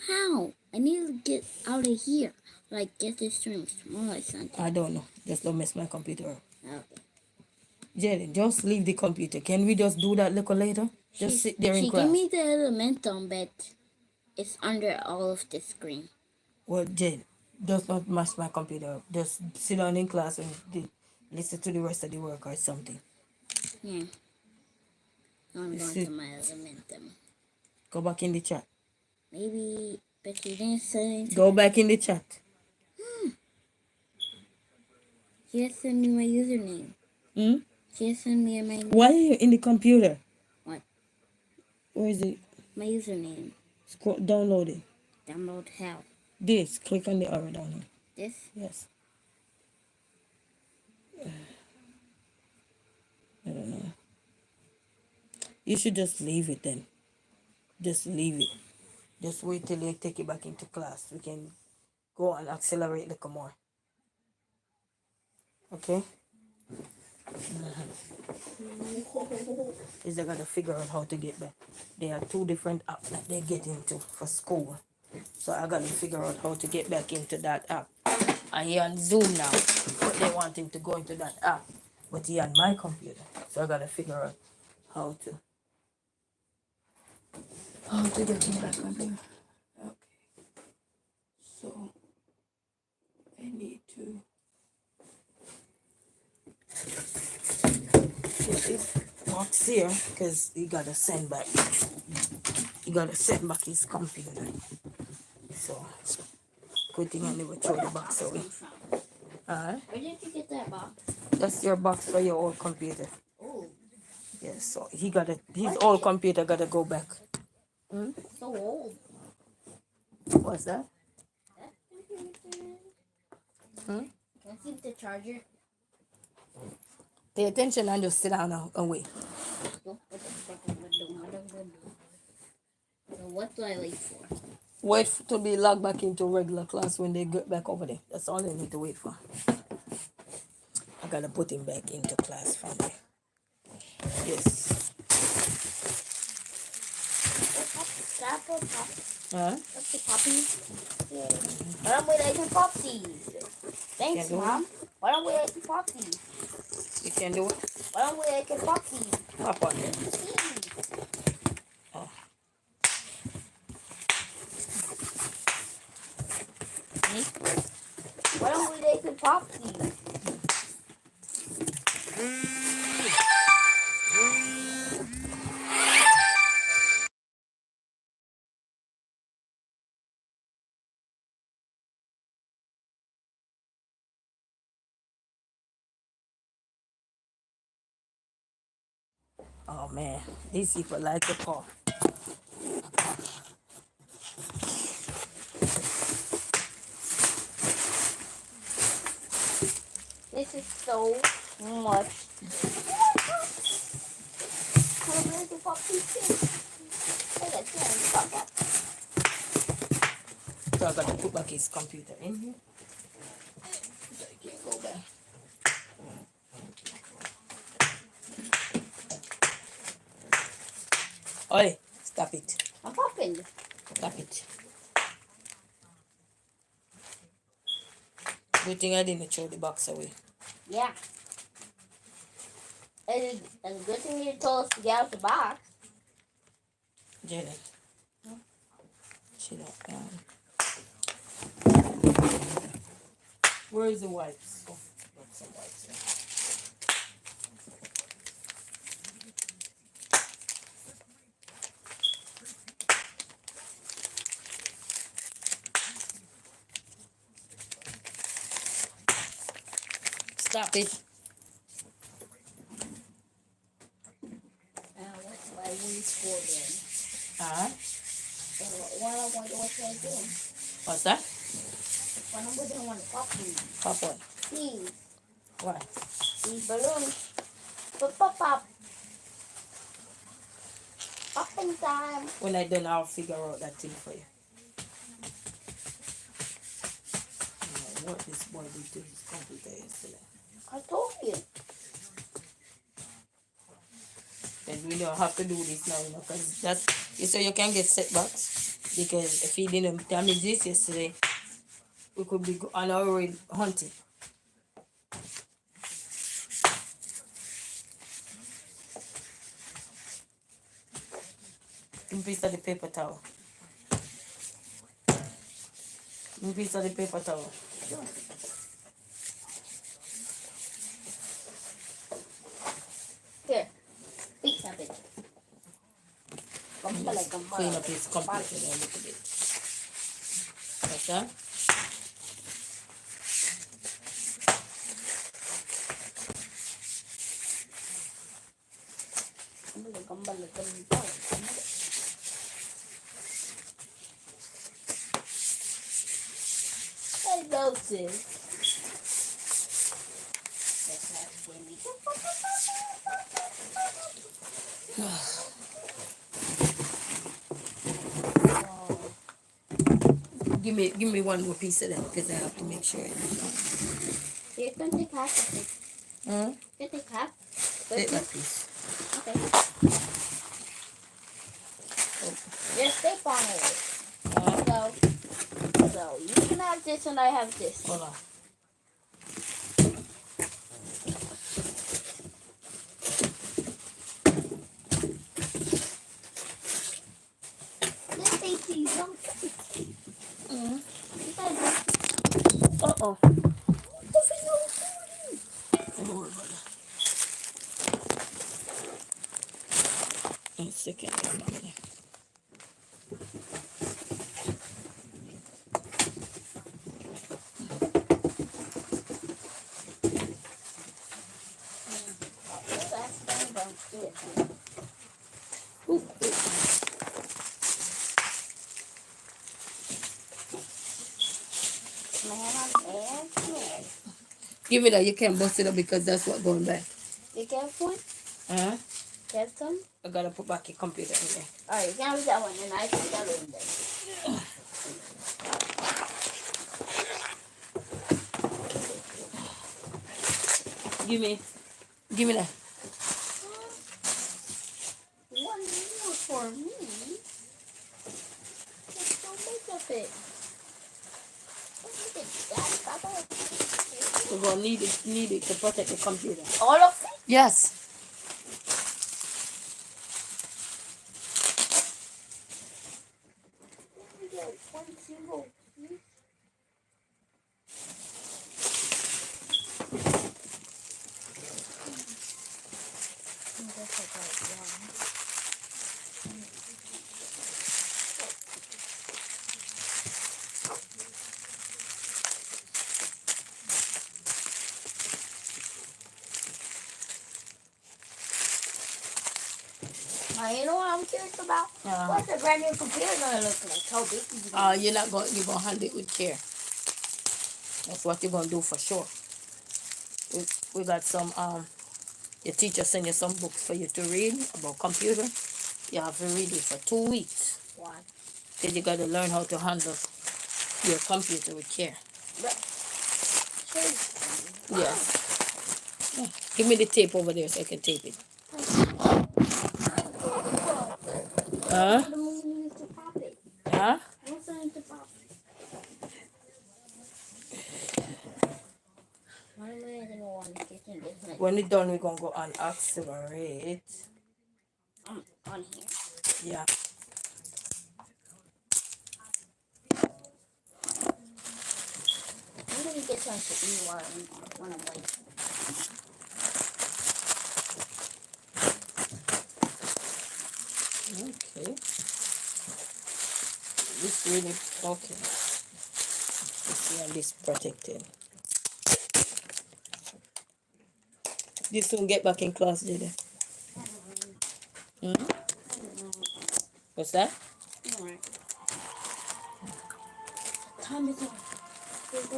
[SPEAKER 2] How? I need to get out of here. Like, get this stream smaller something.
[SPEAKER 1] I don't know. Just don't mess my computer up.
[SPEAKER 2] Okay.
[SPEAKER 1] Jaden, just leave the computer. Can we just do that little later? Just sit there in class.
[SPEAKER 2] She gave me the Elementum, but it's under all of the screen.
[SPEAKER 1] Well, Jaden, just not mess my computer up. Just sit down in class and listen to the rest of the work or something.
[SPEAKER 2] Yeah. I'm going to my Elementum.
[SPEAKER 1] Go back in the chat.
[SPEAKER 2] Maybe, but she didn't say anything.
[SPEAKER 1] Go back in the chat.
[SPEAKER 2] She just sent me my username. She just sent me my...
[SPEAKER 1] Why are you in the computer?
[SPEAKER 2] What?
[SPEAKER 1] Where is it?
[SPEAKER 2] My username.
[SPEAKER 1] Scroll, download it.
[SPEAKER 2] Download how?
[SPEAKER 1] This. Click on the arrow down here.
[SPEAKER 2] This?
[SPEAKER 1] Yes. I don't know. You should just leave it then. Just leave it. Just wait till they take it back into class. We can go and accelerate a little more. Okay? Is they gotta figure out how to get back. There are 2 different apps that they get into for school. So I gotta figure out how to get back into that app. And he on Zoom now, but they want him to go into that app. But he on my computer. So I gotta figure out how to get him back on there. Okay. So I need to box here because he got to send back. He got to send back his computer. So, good thing I never throw the box away.
[SPEAKER 2] Where did you get that box?
[SPEAKER 1] That's your box for your old computer.
[SPEAKER 2] Oh.
[SPEAKER 1] Yes, so his old computer got to go back.
[SPEAKER 2] So old.
[SPEAKER 1] What's that?
[SPEAKER 2] Can I see the charger?
[SPEAKER 1] Pay attention and just sit down and wait.
[SPEAKER 2] So what do I wait for?
[SPEAKER 1] Wait to be logged back into regular class when they get back over there. That's all they need to wait for. I gotta put him back into class family. Yes. Huh?
[SPEAKER 2] What's the puppies? Why don't we like some puppies? Thanks, Mom. Why don't we like some puppies?
[SPEAKER 1] You can do it?
[SPEAKER 2] Why don't we like some puppies?
[SPEAKER 1] Hop on there. Oh.
[SPEAKER 2] Why don't we like some puppies?
[SPEAKER 1] Oh man, these people like the paw.
[SPEAKER 2] This is so much. How do we like the puppies too?
[SPEAKER 1] So I got to put back his computer in here. So he can't go back. Oi, stop it.
[SPEAKER 2] I'm popping.
[SPEAKER 1] Stop it. Good thing I didn't throw the box away.
[SPEAKER 2] Yeah. And good thing you told us to get out the box.
[SPEAKER 1] Jaden. Chill out. Where is the wipes? Oh, got some wipes here. Stop it.
[SPEAKER 2] What's my wings for then? Why don't I what should I do?
[SPEAKER 1] What's that?
[SPEAKER 2] Why don't we want to pop these?
[SPEAKER 1] Pop what?
[SPEAKER 2] These.
[SPEAKER 1] What?
[SPEAKER 2] These balloons. Pop, pop. Popping time.
[SPEAKER 1] When I done, I'll figure out that thing for you. What this boy did to his computer yesterday.
[SPEAKER 2] I told you.
[SPEAKER 1] Then we don't have to do this now, you know, because that's so you can get setbacks. Because if he didn't damage this yesterday, we could be on our way hunting. Give me a piece of the paper towel. Give me a piece of the paper towel.
[SPEAKER 2] Sure. Here. Piece of it.
[SPEAKER 1] Clean up his computer there a little bit. Like that.
[SPEAKER 2] Hello, sis.
[SPEAKER 1] Give me one more piece of that because I have to make sure.
[SPEAKER 2] You're going to take half of it. You take half?
[SPEAKER 1] Take that piece.
[SPEAKER 2] Okay. Just tape on it. So you can have this and I have this.
[SPEAKER 1] Hold on.
[SPEAKER 2] Let's take these.
[SPEAKER 1] Uh-oh. Don't worry about that. second, family. Ooh, give me that. You can't bust it up because that's what going back.
[SPEAKER 2] You get one?
[SPEAKER 1] Huh?
[SPEAKER 2] Get some?
[SPEAKER 1] I gotta put back your computer in there.
[SPEAKER 2] Alright, you can have that one and I can that one then.
[SPEAKER 1] Give me that.
[SPEAKER 2] One more for me. Let's go make of it.
[SPEAKER 1] We're gonna need it to protect the computer.
[SPEAKER 2] All of it?
[SPEAKER 1] Yes.
[SPEAKER 2] One single piece. You know what I'm curious about? What's the brand new computer gonna look like? How big is it?
[SPEAKER 1] You're gonna handle it with care. That's what you're gonna do for sure. We got some your teacher sent you some books for you to read about computer. You have to read it for 2 weeks.
[SPEAKER 2] Why?
[SPEAKER 1] Because you gotta learn how to handle your computer with care. Yes. Yeah. Give me the tape over there so I can tape it. Huh? Huh? When we're done, we're gonna go on accelerate.
[SPEAKER 2] On here.
[SPEAKER 1] Yeah.
[SPEAKER 2] I'm gonna get some to eat while when I'm waiting.
[SPEAKER 1] Okay. This really okay. Let's see how this protected. This one get back in class, Jada. What's that?
[SPEAKER 2] Alright. Time is up. Go. 10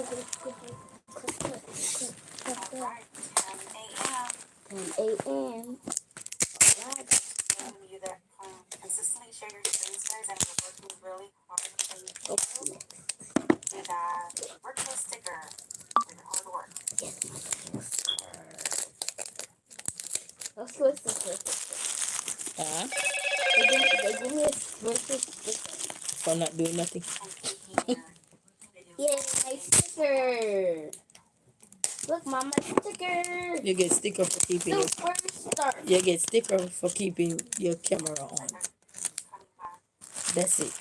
[SPEAKER 2] a.m. Alright.
[SPEAKER 3] You that consistently share your screen shares and we're working really hard on you. Do that virtual sticker for your hard work.
[SPEAKER 2] Yes. Let's go with this. They give me a virtual sticker.
[SPEAKER 1] For not doing nothing.
[SPEAKER 2] Yay, my sticker! Look, Mom, my sticker!
[SPEAKER 1] You get sticker for keeping your
[SPEAKER 2] Superstar!
[SPEAKER 1] You get sticker for keeping your camera on. That's it.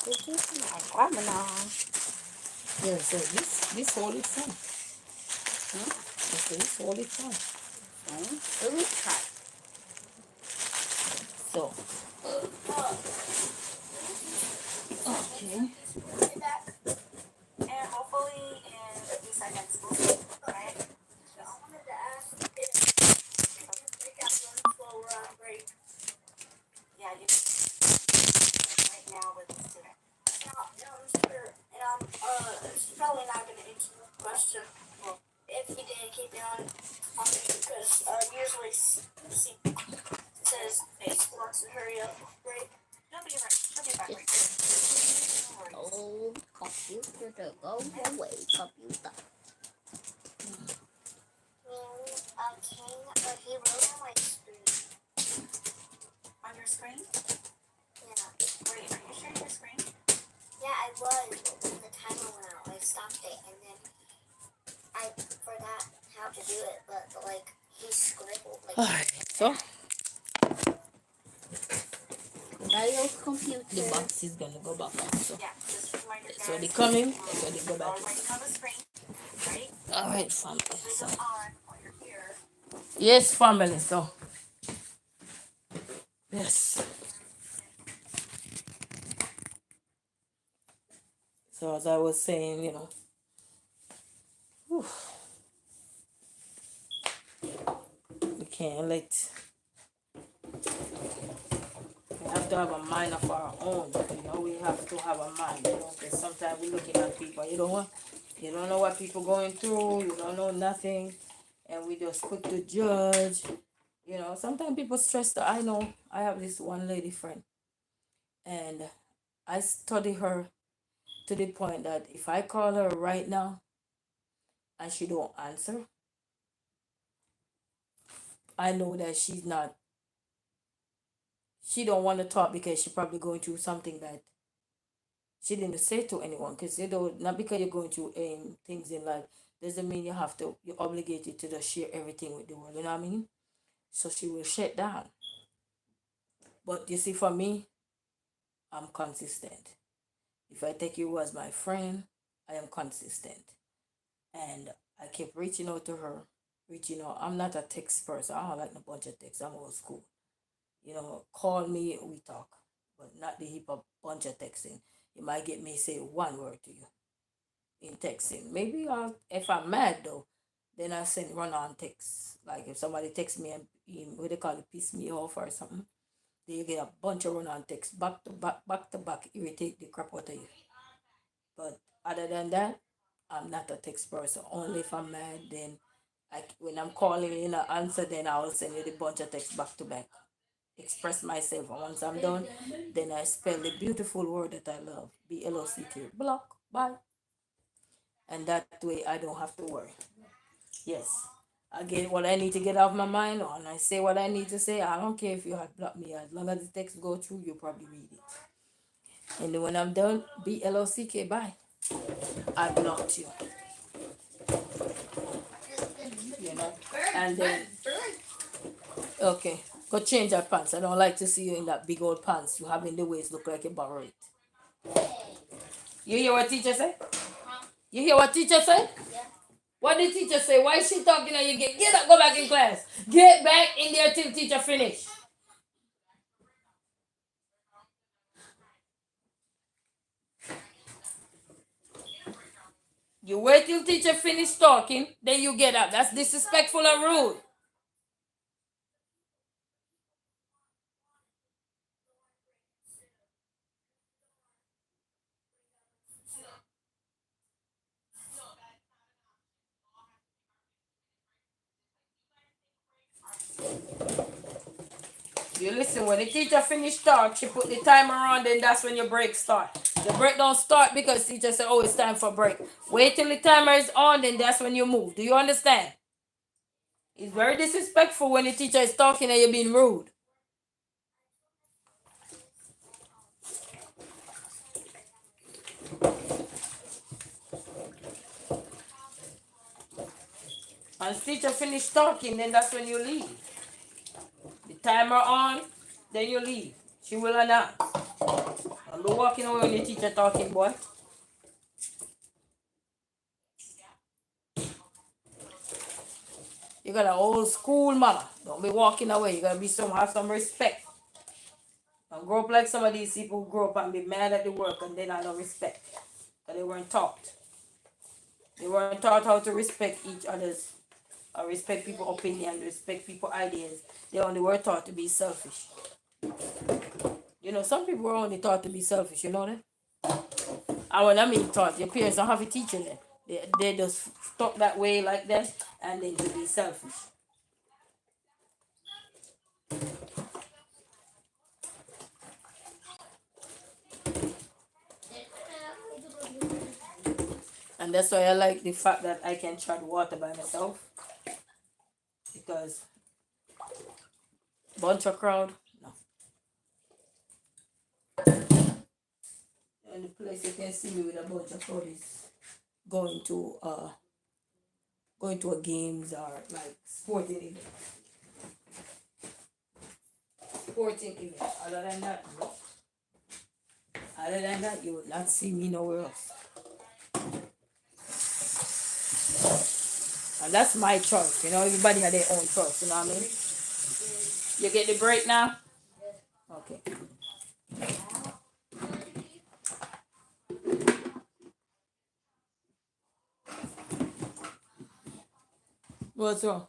[SPEAKER 2] This is my camera.
[SPEAKER 1] Yeah, so this hold it fun. This hold it fun.
[SPEAKER 2] Really tight.
[SPEAKER 1] So. Okay.
[SPEAKER 3] And hopefully in a few seconds we'll see, right? I wanted to ask if break out lunch while we're on break. Yeah, you right now with the student. No, I'm sure. And it's probably not going to answer the question. Well, if he didn't keep it on because usually says he wants to hurry up break. She'll be right. She'll be back right there.
[SPEAKER 2] Oh, computer, go away, computer.
[SPEAKER 3] King, he wrote on my screen. On your screen? Yeah. Wait, are you sharing your screen? Yeah, I was, but when the timer went out, I stopped it, and then I forgot how to do it, but like, he scribbled, like...
[SPEAKER 1] Alright, so...
[SPEAKER 2] Mario's computer.
[SPEAKER 1] The box is gonna go back on, so...
[SPEAKER 3] Yeah, just remind your guys.
[SPEAKER 1] So they coming, so they go back.
[SPEAKER 3] Already on the screen. Ready?
[SPEAKER 1] Alright, family, so...
[SPEAKER 3] On while you're here.
[SPEAKER 1] Yes, family, so... Yes. So as I was saying, whew, we can't let. We have to have a mind of our own. We have to have a mind. Because sometimes we're looking at people. You don't know what people going through. You don't know nothing, and we just quick to judge. Sometimes people stress. I know. I have this one lady friend, and I study her to the point that if I call her right now and she don't answer, I know that she don't want to talk because she probably going through something that she didn't say to anyone. Because not because you're going through things in life doesn't mean you're obligated to just share everything with the world. You know what I mean? So she will shut down. But you see, for me, I'm consistent. If I take you as my friend, I am consistent. And I keep reaching out to her. Reaching out. I'm not a text person. I don't like a bunch of texts. I'm old school. Call me, we talk. But not the heap of bunch of texting. You might get me say one word to you in texting. Maybe if I'm mad though, then I send run on text. Like if somebody texts me and what they call it, piss me off or something, then you get a bunch of run on text back to back, irritate the crap out of you. But other than that, I'm not a text person. Only if I'm mad, then when I'm calling in an answer, then I will send you the bunch of text back to back. Express myself. And once I'm done, then I spell the beautiful word that I love. BLOCK. Block. Bye. And that way I don't have to worry. Yes. I get what I need to get off my mind and I say what I need to say. I don't care if you had blocked me. As long as the text go through, you probably read it. And then when I'm done, BLOCK. Bye. I blocked you. And then okay. Go change your pants. I don't like to see you in that big old pants. You having the waist look like you borrow it. You hear what teacher say? You hear what teacher say? Yeah. What did teacher say? Why is she talking and you get up, go back in class. Get back in there till teacher finish. You wait till teacher finish talking, then you get up. That's disrespectful and rude. You listen, when the teacher finish talk, she put the timer on, then that's when your break start. The break don't start because teacher said, oh, it's time for break. Wait till the timer is on, then that's when you move. Do you understand? It's very disrespectful when the teacher is talking and you're being rude. Once teacher finish talking, then that's when you leave. The timer on, then you leave. She will announce. Don't be walking away when the teacher talking, boy. You got an old school mama. Don't be walking away. You gotta have some respect. Don't grow up like some of these people who grow up and be mad at the work and they not no respect. Because they weren't taught. They weren't taught how to respect each other's or respect people's opinion, respect people's ideas. They only were taught to be selfish. Some people were only taught to be selfish, you know that? And when I mean taught, your parents don't have to teach you that. They just talk that way like that and then to be selfish. And that's why I like the fact that I can tread water by myself. Because bunch of crowd, no. And the place you can see me with a bunch of crowd is going to a games or like sporting event. Sporting event. Other than that, no. Other than that, you will not see me nowhere else. And that's my choice, everybody has their own choice, you know what I mean? You get the break now? What's wrong?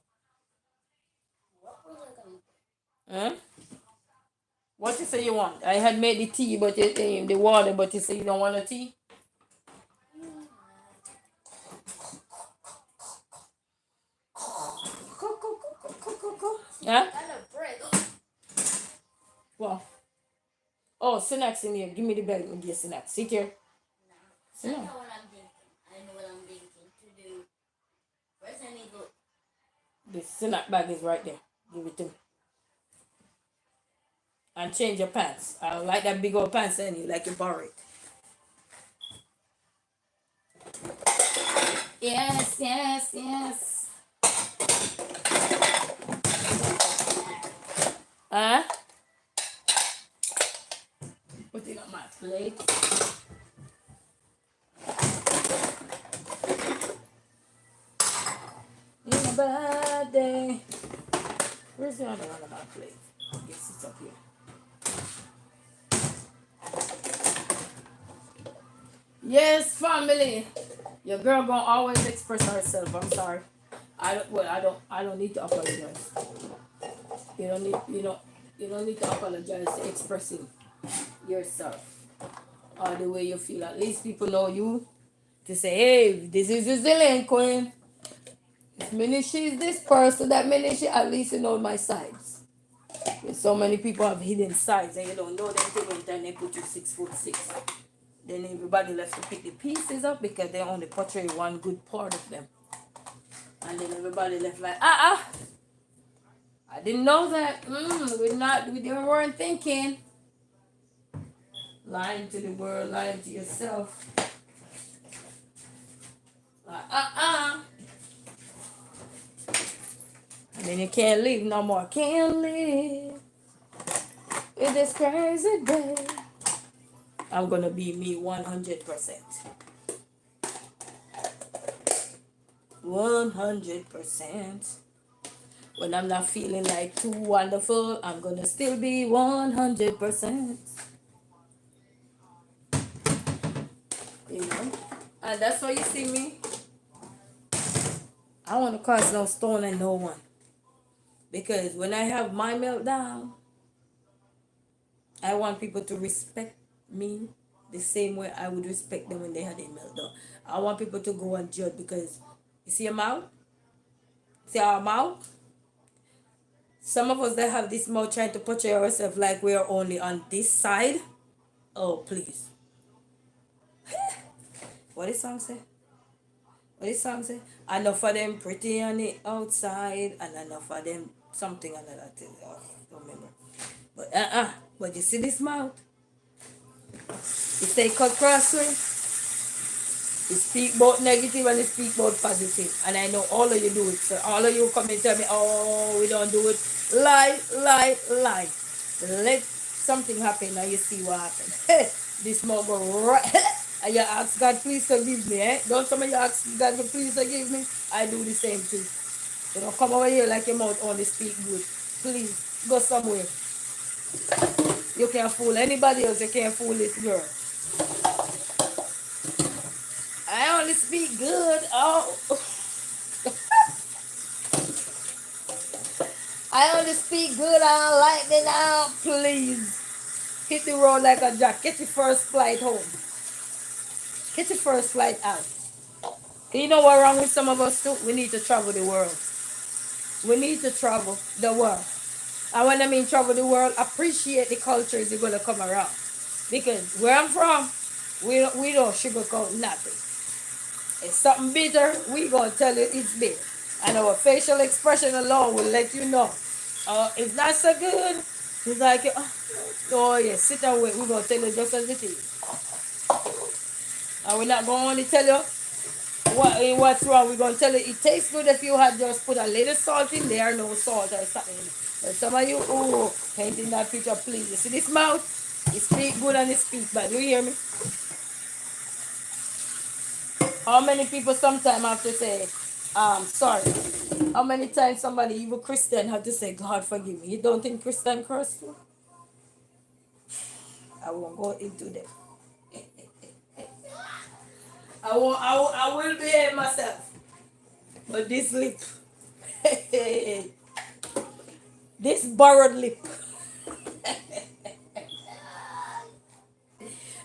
[SPEAKER 1] Huh? What you say you want? I had made the tea, but the water, but you say you don't want a tea? Yeah? Well. Oh, snacks in here. Give me the bag and get snacks. Sit here.
[SPEAKER 2] I know what I'm thinking. I know what I'm thinking to do. First, I need to.
[SPEAKER 1] The snack bag is right there. Give it to me. And change your pants. I don't like that big old pants and you like you borrow it. Yes, yes, yes. Huh? Put it on my plate. In a bad day. Where's the other one on my plate? Yes, it's up here. Yes, family. Your girl gonna always express herself. I'm sorry. I don't need to apologize. You don't need to apologize to expressing yourself or the way you feel. At least people know you to say, hey, this is the Zillion Queen. This minute she's this person, that minute she, at least you know my sides. So many people have hidden sides and you don't know them till when time they put you 6'6". Then everybody left to pick the pieces up because they only portray one good part of them. And then everybody left like, I didn't know that. We weren't thinking. Lying to the world, lying to yourself. Like, And then you can't leave no more. Can't live with this crazy day. I'm gonna be me 100%. 100%. When I'm not feeling like too wonderful, I'm gonna still be 100%. You know? And that's why you see me. I want to cause no stone and no one. Because when I have my meltdown, I want people to respect me the same way I would respect them when they had a meltdown. I want people to go and judge because you see a mouth? See our mouth? Some of us that have this mouth trying to portray ourselves like we are only on this side. Oh, please. What this song say? What this song say? Enough of them pretty on the outside and enough of them something and that thing. Oh, don't remember. But you see this mouth? You stay cut crossway. You speak both negative and you speak both positive. And I know all of you do it. So all of you come and tell me, oh, we don't do it. Lie, lie, lie. Let something happen and you see what happens. This mouth go right. And you ask God, please forgive me. Don't some of you ask God to please forgive me? I do the same too. You don't come over here like your mouth only speak good. Please, go somewhere. You can't fool anybody else. You can't fool this girl. I only speak good. Oh. I only speak good. I don't like it now. Please. Hit the road like a jack. Get your first flight home. Get your first flight out. You know what's wrong with some of us too? We need to travel the world. We need to travel the world. And when I mean travel the world, appreciate the cultures you're going to come around. Because where I'm from, we don't sugarcoat nothing. It's something bitter, we going to tell you it's bitter. And our facial expression alone will let you know. It's not so good. It's like, oh yeah, sit and wait. We're going to tell you just as it is. And we're not going to only tell you what's wrong. We're going to tell you it tastes good if you had just put a little salt in there, no salt or something. But some of you, painting that picture, please. You see this mouth? It speak good and it speak bad. You hear me? How many people sometimes have to say, sorry? How many times somebody, even Christian, have to say, God forgive me? You don't think Christian curse you? I won't go into them. I will behave myself. But this lip. This borrowed lip.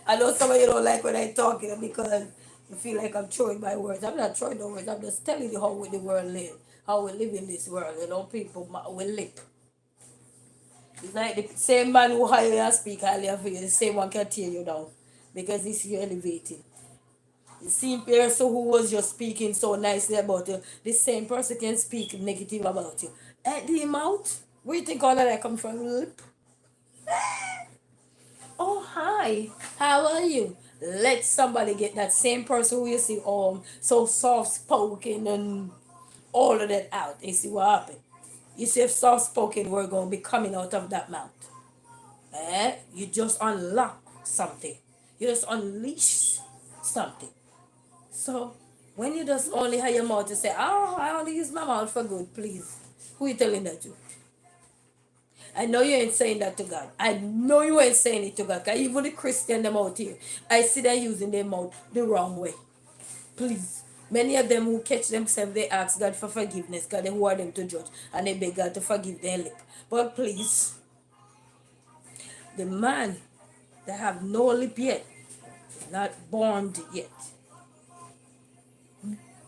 [SPEAKER 1] I know some of you don't like when I talk because you feel like I'm throwing my words. I'm not throwing no words. I'm just telling you how we the world live, how we live in this world. You know, people will lip. It's like the same man who hire you and speak highly of you, the same one can tear you down because this you elevating. The same person who was just speaking so nicely about you, the same person can speak negative about you. At the mouth, where you think all of that come from? Lip. Oh, hi. How are you? Let somebody get that same person who you see so soft spoken and all of that out. You see what happened? You see if soft spoken word gonna be coming out of that mouth. You just unlock something. You just unleash something. So when you just only have your mouth to say, oh, I only use my mouth for good, please. Who you telling that to? I know you ain't saying that to God. I know you ain't saying it to God. Because even the Christian them out here, I see them using their mouth the wrong way. Please. Many of them who catch themselves, they ask God for forgiveness. God, who are them to judge? And they beg God to forgive their lip. But please, the man that have no lip yet, not born yet.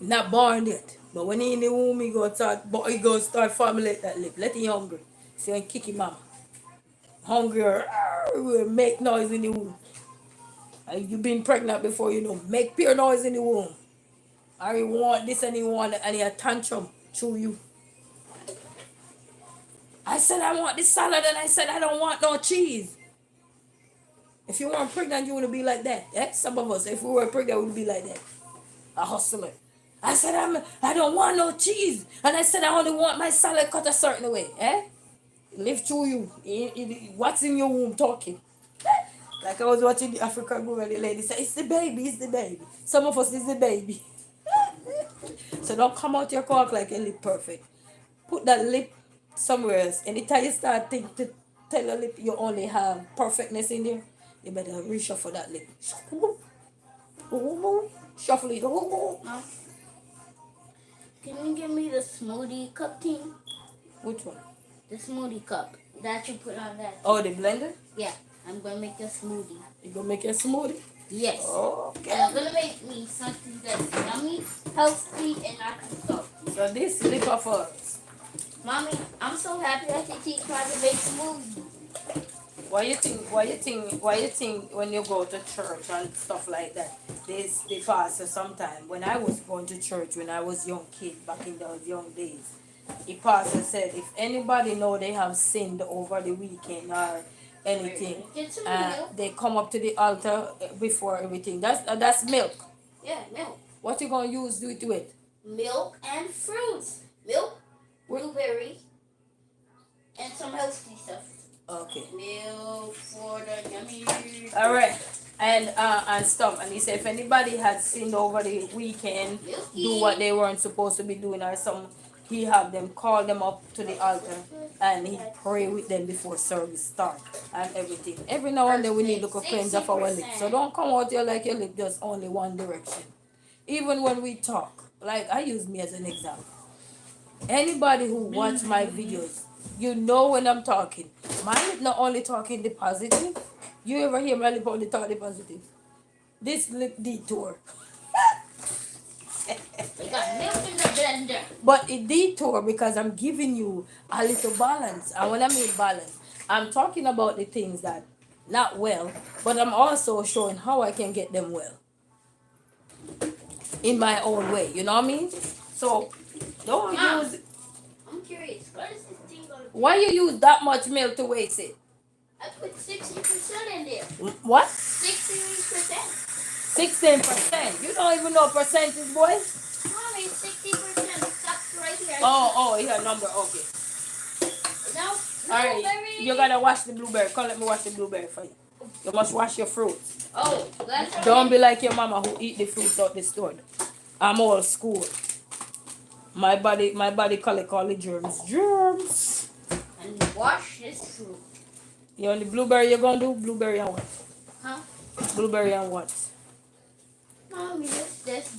[SPEAKER 1] Not born yet. But when he in the womb, he go start formulate that lip. Let him hungry. See when kick him out. Hungry or will make noise in the womb. And you been pregnant before you know. Make pure noise in the womb. Or he want this and he want that and he a tantrum through you. I said I want this salad and I said I don't want no cheese. If you weren't pregnant, you wouldn't be like that. Eh? Some of us, if we were pregnant, we would be like that. A hustler. I said I don't want no cheese. And I said I only want my salad cut a certain way. Eh? Live through you. What's in your womb talking? Like I was watching the African woman, the lady said, it's the baby, it's the baby. Some of us is the baby. So don't come out your cork like a lip perfect. Put that lip somewhere else. Anytime you start think to tell a lip you only have perfectness in there, you better reshuffle that lip. Shuffle it.
[SPEAKER 2] No. Can you give me the smoothie cup team?
[SPEAKER 1] Which one?
[SPEAKER 2] The smoothie cup that you put on that.
[SPEAKER 1] Oh, the blender?
[SPEAKER 2] Yeah, I'm gonna make a smoothie.
[SPEAKER 1] You gonna make a smoothie?
[SPEAKER 2] Yes.
[SPEAKER 1] Okay.
[SPEAKER 2] And I'm gonna make me something that's yummy, healthy, and not too salty.
[SPEAKER 1] So this lip of us.
[SPEAKER 2] Mommy, I'm so happy I can teach how to make smoothie.
[SPEAKER 1] Why you think when you go to church and stuff like that, they pastor sometime. When I was going to church when I was young kid back in those young days, the pastor said if anybody know they have sinned over the weekend or anything, they come up to the altar before everything. That's milk.
[SPEAKER 2] Yeah, milk.
[SPEAKER 1] What you gonna use do it to it?
[SPEAKER 2] Milk and fruits. Milk, blueberry, and some healthy stuff.
[SPEAKER 1] Okay.
[SPEAKER 2] Milk for the yummy.
[SPEAKER 1] All right. And stuff. And he said if anybody had sinned over the weekend, do what they weren't supposed to be doing or something, he have them call them up to the altar and he pray with them before service start and everything. Every now and then we need to cleanse off our lips. So don't come out here like your lip just only one direction. Even when we talk, like I use me as an example. Anybody who watch my videos, you know when I'm talking. My lip not only talking the positive. You ever hear my lip only talk the positive? This lip detour.
[SPEAKER 2] We got milk in the blender.
[SPEAKER 1] But it detour because I'm giving you a little balance. And when I mean balance, I'm talking about the things that not well, but I'm also showing how I can get them well. In my own way. You know what I mean? So don't use.
[SPEAKER 2] I'm curious. What is this thing gonna do?
[SPEAKER 1] Why you use that much milk to waste it?
[SPEAKER 2] I put 60% in there.
[SPEAKER 1] What?
[SPEAKER 2] 60%.
[SPEAKER 1] 16%. You don't even know percentage, boy.
[SPEAKER 2] Mommy, 60%. Stops right here.
[SPEAKER 1] Oh, yeah, number. Okay.
[SPEAKER 2] Now,
[SPEAKER 1] All right. You gotta wash the blueberry. Come, let me wash the blueberry for you. You must wash your fruits.
[SPEAKER 2] Oh, that's
[SPEAKER 1] Don't be like your mama who eat the fruits out the store. I'm old school. My body call the germs. Germs.
[SPEAKER 2] And wash this fruit.
[SPEAKER 1] You on the blueberry you're gonna do? Blueberry and what?
[SPEAKER 2] Huh?
[SPEAKER 1] Blueberry and what?
[SPEAKER 2] Mommy, this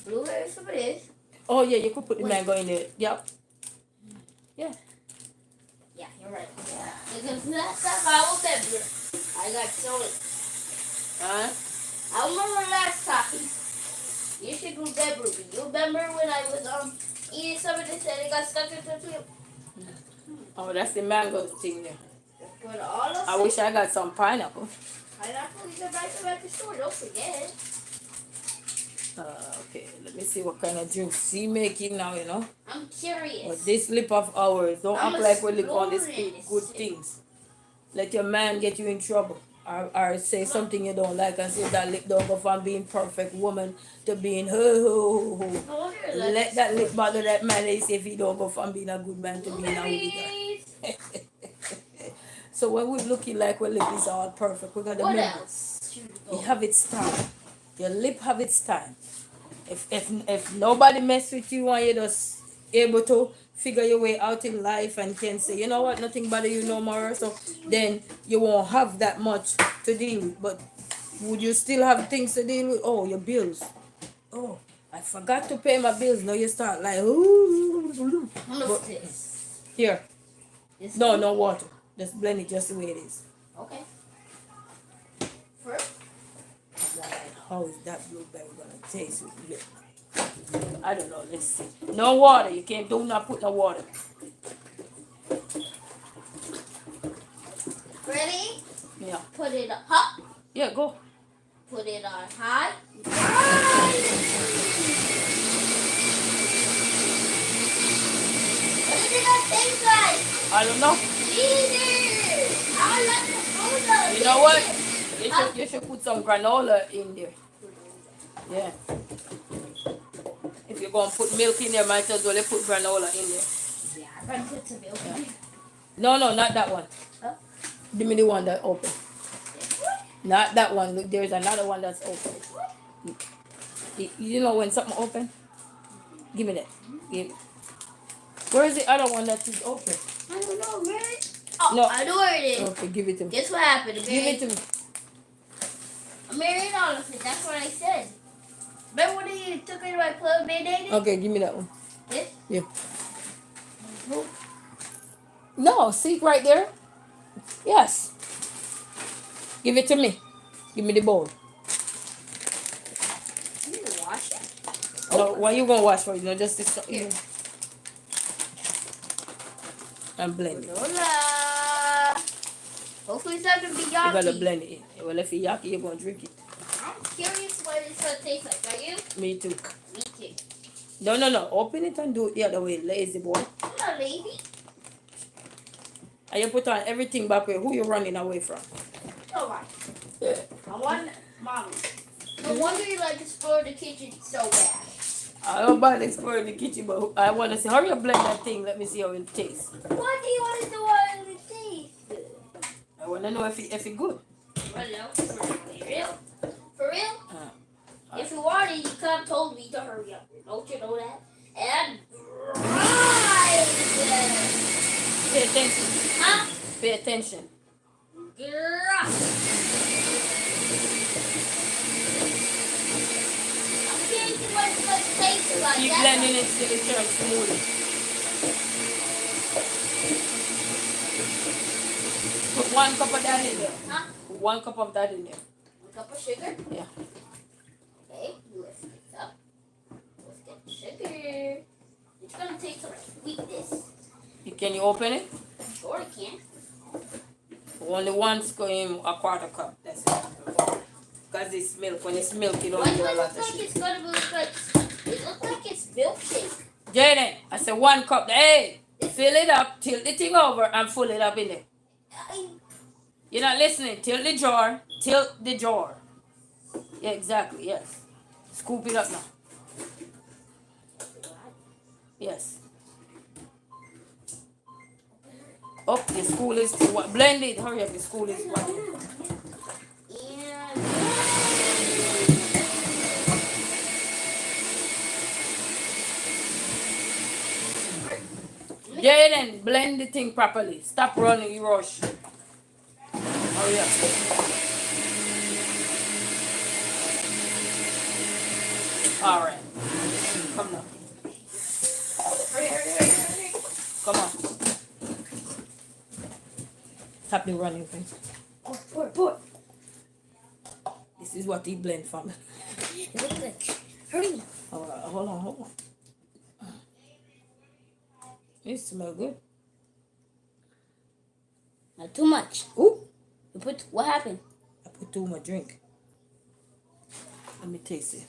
[SPEAKER 2] blueberry for this.
[SPEAKER 1] Oh yeah, you could put the mango in there. Yep. Yeah.
[SPEAKER 2] Yeah, you're right. Yeah. Because last time I was ever, I got stolen.
[SPEAKER 1] Huh?
[SPEAKER 2] I remember last time. You should remember me. You remember when I was eating some of this and it got stuck into the tube?
[SPEAKER 1] Oh, that's the mango thing there.
[SPEAKER 2] Put all of
[SPEAKER 1] I wish I got some pineapple.
[SPEAKER 2] pineapple, you can buy some at the store. Don't forget.
[SPEAKER 1] Okay, let me see what kind of drinks she making now, you know.
[SPEAKER 2] I'm curious.
[SPEAKER 1] But this lip of ours, don't
[SPEAKER 2] I'm
[SPEAKER 1] act like we live on
[SPEAKER 2] exploring
[SPEAKER 1] this
[SPEAKER 2] this
[SPEAKER 1] good
[SPEAKER 2] shit.
[SPEAKER 1] things. Let your man get you in trouble. Or say something you don't like and say that lip don't go from being perfect woman to being ho ho ho
[SPEAKER 2] No wonder
[SPEAKER 1] ho.
[SPEAKER 2] it
[SPEAKER 1] Let that lip bother that man if he don't go from being a good man to being a holy guy.
[SPEAKER 2] Blueberries.
[SPEAKER 1] So when we're looking like our lip is all perfect, we gotta
[SPEAKER 2] What
[SPEAKER 1] remember
[SPEAKER 2] else?
[SPEAKER 1] it have its time. Your lip have its time. If nobody mess with you and you're just able to figure your way out in life and can say, you know what, nothing bother you no more, so then you won't have that much to deal with. But would you still have things to deal with? Oh, your bills. Oh, I forgot to pay my bills. Now you start like, ooh.
[SPEAKER 2] What's this?
[SPEAKER 1] Here.
[SPEAKER 2] This
[SPEAKER 1] No,
[SPEAKER 2] one?
[SPEAKER 1] no water. Just blend it just the way it is.
[SPEAKER 2] Okay. First,
[SPEAKER 1] How is that blueberry gonna taste with milk? I don't know. Let's see. No water. You can't do not put no water.
[SPEAKER 2] ready?
[SPEAKER 1] Yeah.
[SPEAKER 2] Put it up.
[SPEAKER 1] Yeah, go.
[SPEAKER 2] Put it on high. What did that taste like?
[SPEAKER 1] I don't know.
[SPEAKER 2] Neither. I like the soda.
[SPEAKER 1] You know what? You should put some granola in there. Yeah. If you're gonna put milk in there, might as well you put granola in there.
[SPEAKER 2] Yeah, I'm gonna put some milk in.
[SPEAKER 1] No, no, not that one.
[SPEAKER 2] Huh?
[SPEAKER 1] Give me the one that open. Not that one. Look, there's another one that's open. You know when something open? Give me that. Give. Where is the other one that is open?
[SPEAKER 2] I don't know, Mary. Oh,
[SPEAKER 1] No.
[SPEAKER 2] I know where it is.
[SPEAKER 1] Okay, give it to me.
[SPEAKER 2] Guess what happened?
[SPEAKER 1] Give it to me.
[SPEAKER 2] I married all of it. That's what I said. Remember when you took it to my club Band-Aid?
[SPEAKER 1] Okay, give me that one.
[SPEAKER 2] This?
[SPEAKER 1] Yeah. No, see right there? Yes. Give it to me. Give me the bowl.
[SPEAKER 2] You need to wash it.
[SPEAKER 1] No, why you gonna wash for you? No, just this.
[SPEAKER 2] Here.
[SPEAKER 1] And blend it.
[SPEAKER 2] Hola. Hopefully it's not gonna be
[SPEAKER 1] You
[SPEAKER 2] yucky.
[SPEAKER 1] gotta blend it in. Well, if it's yucky, you're gonna drink it.
[SPEAKER 2] I'm curious what it's gonna taste like. Are you?
[SPEAKER 1] Me too.
[SPEAKER 2] Me too.
[SPEAKER 1] No, no, no. Open it and do it the other way. Lazy boy.
[SPEAKER 2] I'm not lazy.
[SPEAKER 1] And you put on everything back where who you running away from.
[SPEAKER 2] Alright. I want mommy. No wonder you like to explore the kitchen so bad.
[SPEAKER 1] I don't mind exploring the kitchen, but I want to see. Hurry up, blend that thing. Let me see how it tastes.
[SPEAKER 2] What do you want to do while it tastes?
[SPEAKER 1] I want to know if it good.
[SPEAKER 2] Well, no, for real? For real?
[SPEAKER 1] Uh,
[SPEAKER 2] If you wanted, you could have told me to hurry up. Don't you know that? And right.
[SPEAKER 1] Pay attention.
[SPEAKER 2] Huh?
[SPEAKER 1] Pay attention.
[SPEAKER 2] I'm getting to what it's going to taste like.
[SPEAKER 1] Keep blending it till it turns smooth. Put 1 cup of that in there.
[SPEAKER 2] Huh?
[SPEAKER 1] Put 1 cup of that in there.
[SPEAKER 2] 1 cup of sugar?
[SPEAKER 1] Yeah.
[SPEAKER 2] Okay, let's mix up. Let's get the sugar. It's going to taste like sweetness.
[SPEAKER 1] Can you open it?
[SPEAKER 2] Sure it can.
[SPEAKER 1] Only 1 scoop, 1/4 cup. That's it. Because it's milk. When it's milk, you don't
[SPEAKER 2] Why
[SPEAKER 1] need
[SPEAKER 2] do
[SPEAKER 1] a
[SPEAKER 2] it
[SPEAKER 1] lot
[SPEAKER 2] look
[SPEAKER 1] of
[SPEAKER 2] like
[SPEAKER 1] sugar.
[SPEAKER 2] it's going to look like... It looks like it's milkshake.
[SPEAKER 1] Jaden, I said 1 cup. Hey, fill it up, tilt the thing over, and fill it up in there. You're not listening. Tilt the jar. Tilt the jar. Yeah, exactly. Yes. Scoop it up now. Yes. Oh, the school is what? Blend it. Hurry up. The school is what? Jaden, blend the thing properly. Stop running, you rush. Hurry up. Alright. Come now. Stop the running thing. Pour. This is what he blend from.
[SPEAKER 2] Hurry.
[SPEAKER 1] Hold on. It smells good.
[SPEAKER 2] Not too much.
[SPEAKER 1] Ooh,
[SPEAKER 2] What happened?
[SPEAKER 1] I put too much drink. Let me taste it.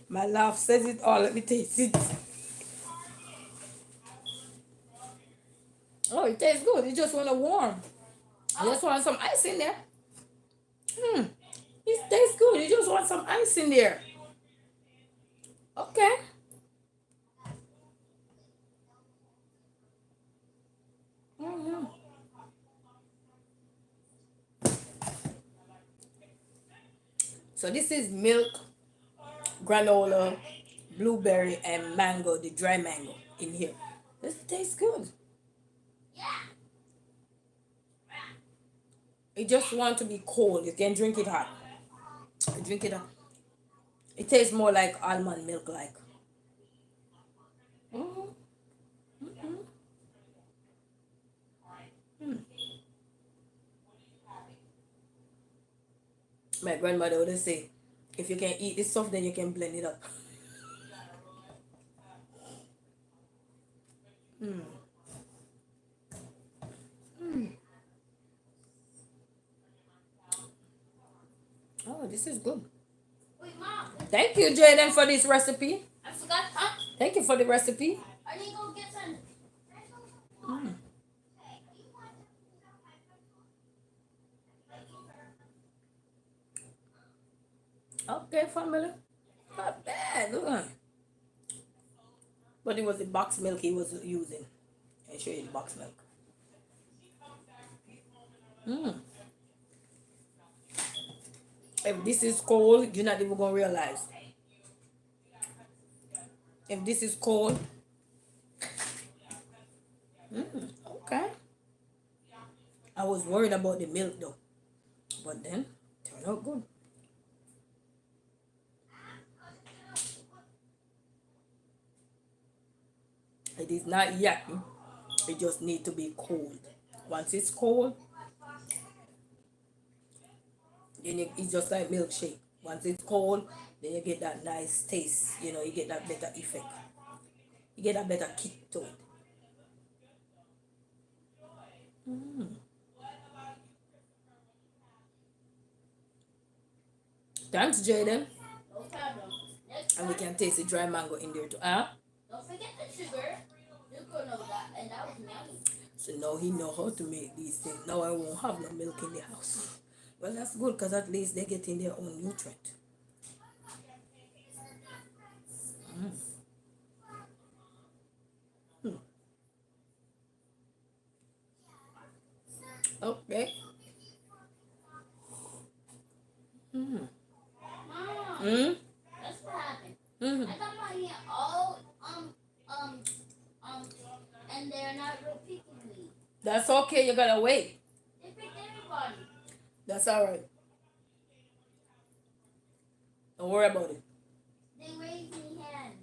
[SPEAKER 1] My laugh says it all. Let me taste it. Oh, it tastes good. You just want to warm. You just want some ice in there. It tastes good. You just want some ice in there. Okay. So this is milk, granola, blueberry, and mango, the dry mango in here. This tastes good. You just want to be cold. You can drink it hot. Drink it hot. It tastes more like almond milk like. My grandmother would say, if you can eat this stuff, then you can blend it up. Oh, this is good.
[SPEAKER 2] Wait, Mom.
[SPEAKER 1] Thank you, Jaden, for this recipe.
[SPEAKER 2] I forgot. Huh?
[SPEAKER 1] Thank you for the recipe.
[SPEAKER 2] I need to go get some.
[SPEAKER 1] Okay, family. Not bad. But it was the box milk he was using. I'll show you the box milk. If this is cold, you're not even going to realize. If this is cold. Okay. I was worried about the milk though. But then, turned out good. It is not yucky. It just need to be cold. Once it's cold, then it's just like milkshake. Once it's cold, then you get that nice taste. You know, you get that better effect. You get a better kick to it. Thanks, Jaden.
[SPEAKER 2] No problem. Next
[SPEAKER 1] And we can taste the dry mango in there too.
[SPEAKER 2] don't forget the sugar. You could know that, and that was yummy.
[SPEAKER 1] So now he know how to make these things. Now I won't have no milk in the house. Well, that's good because at least they get in their own nutrient. Okay.
[SPEAKER 2] Mom,
[SPEAKER 1] Mm?
[SPEAKER 2] that's what happened.
[SPEAKER 1] Mm-hmm.
[SPEAKER 2] I got my hair all and they're not real picking me.
[SPEAKER 1] That's okay. You gotta wait.
[SPEAKER 2] They picked everybody.
[SPEAKER 1] That's all right. Don't worry about it.
[SPEAKER 2] They raised me hand.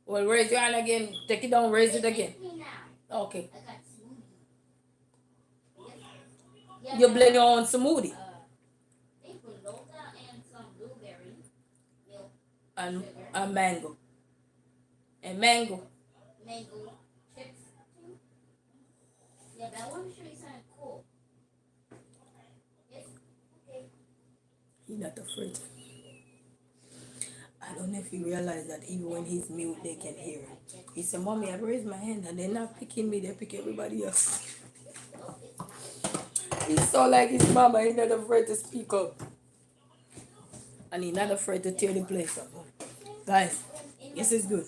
[SPEAKER 1] Well, raise your hand again. Take it down. Raise
[SPEAKER 2] They
[SPEAKER 1] it again.
[SPEAKER 2] picked me now.
[SPEAKER 1] Okay.
[SPEAKER 2] I got smoothie. Yeah,
[SPEAKER 1] You blend your own smoothie
[SPEAKER 2] they put Lola and some blueberry milk,
[SPEAKER 1] and
[SPEAKER 2] sugar,
[SPEAKER 1] a mango. And mango.
[SPEAKER 2] mango chips. Yeah, but I want to show you something cool. Yes. Okay.
[SPEAKER 1] He's not afraid. I don't know if you realize that even when he's mute, they can hear him. He said, Mommy, I've raised my hand and they're not picking me, they pick everybody else. He's so like his mama, he's not afraid to speak up. And he's not afraid to tear the place up. Guys, this is good.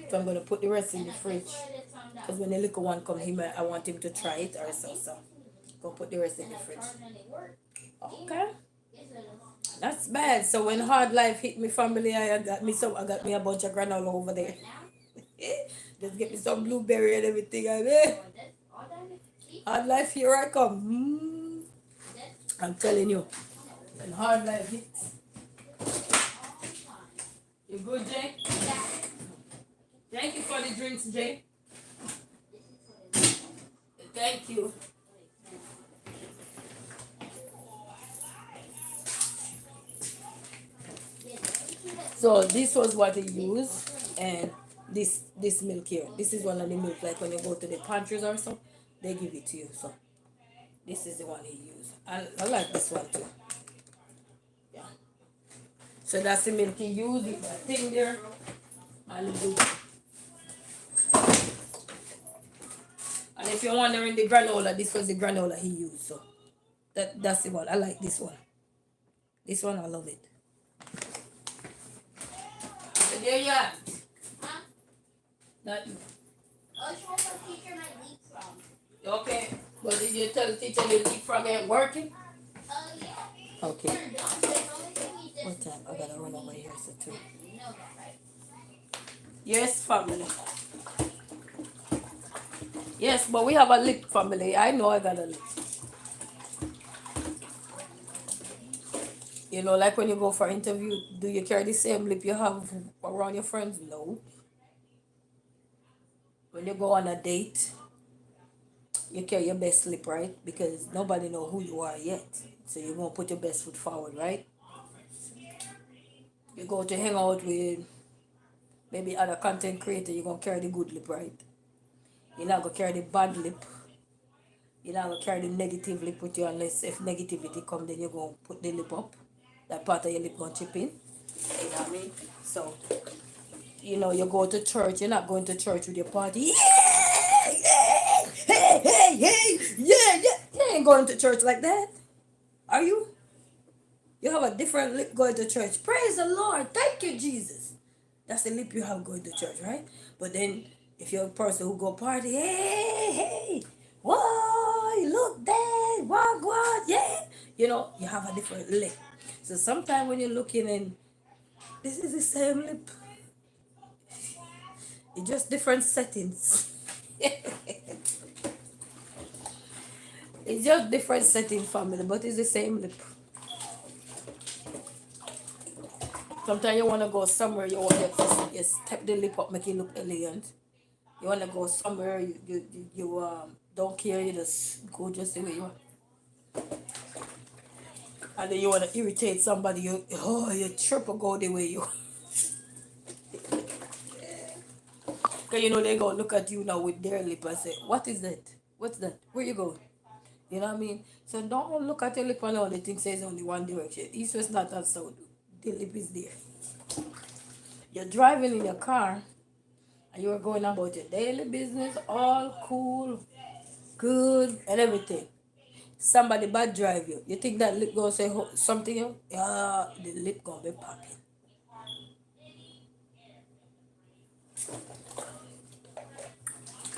[SPEAKER 1] So I'm going to put the rest in the fridge. Because when the little one comes, I want him to try it or so. Go put the rest in the fridge. Okay. That's bad. So when hard life hit me family, I got me a bunch of granola over there. Just get me some blueberry and everything. Hard life, here I come. I'm telling you. When hard life hits. You good, Jay? Thank you for the drinks, Jay. Thank you. So this was what he used, and this milk here. This is one of the milk, like when you go to the pantries or so, they give it to you. So this is the one he used. I like this one too. Yeah. So that's the milk he used with that thing there. And if you're wondering the granola, this was the granola he used. So that's the one. I like this one. This one I love it. So there you are.
[SPEAKER 2] Huh?
[SPEAKER 1] That
[SPEAKER 2] Oh, it's what the teacher might leave from.
[SPEAKER 1] okay. But did you tell the teacher the leapfrog ain't working?
[SPEAKER 2] Yeah.
[SPEAKER 1] Okay.
[SPEAKER 2] They're done. The only thing he did
[SPEAKER 1] What time? I gotta run over here so too.
[SPEAKER 2] You know that, right?
[SPEAKER 1] Yes, family. Yes, but we have a lip family. I know I got a lip. You know, like when you go for interview, do you carry the same lip you have around your friends? No. When you go on a date, you carry your best lip, right? Because nobody know who you are yet. So you're gonna put your best foot forward, right? You go to hang out with maybe other content creator, you're gonna carry the good lip, right? You're not gonna carry the bad lip. You're not gonna carry the negative lip with you unless if negativity come, then you're gonna put the lip up. That part of your lip gonna chip in. You know what I mean? So, you know, you go to church, you're not going to church with your party. Yeah, yeah, hey, hey, hey, yeah, yeah. You ain't going to church like that. Are you? You have a different lip going to church. Praise the Lord. Thank you, Jesus. That's the lip you have going to church, right? But then if you're a person who go party, hey, hey, whoa, look there, what, yeah. You know, you have a different lip. So sometimes when you're looking and this is the same lip. It's just different settings. It's just different setting family, but it's the same lip. Sometimes you want to go somewhere, you want to you step the lip up, make it look elegant. You want to go somewhere, you don't care, you just go just the way you are. And then you want to irritate somebody, you trip or go the way you. Because you know they go look at you now with their lip and say, what is that? What's that? Where you going? You know what I mean? So don't look at your lip and all the thing says only one direction. East, west, north, and south. The lip is there. You're driving in your car and you're going about your daily business, all cool, good, and everything. Somebody bad drive you. You think that lip gonna say something else? Yeah, the lip gonna be popping.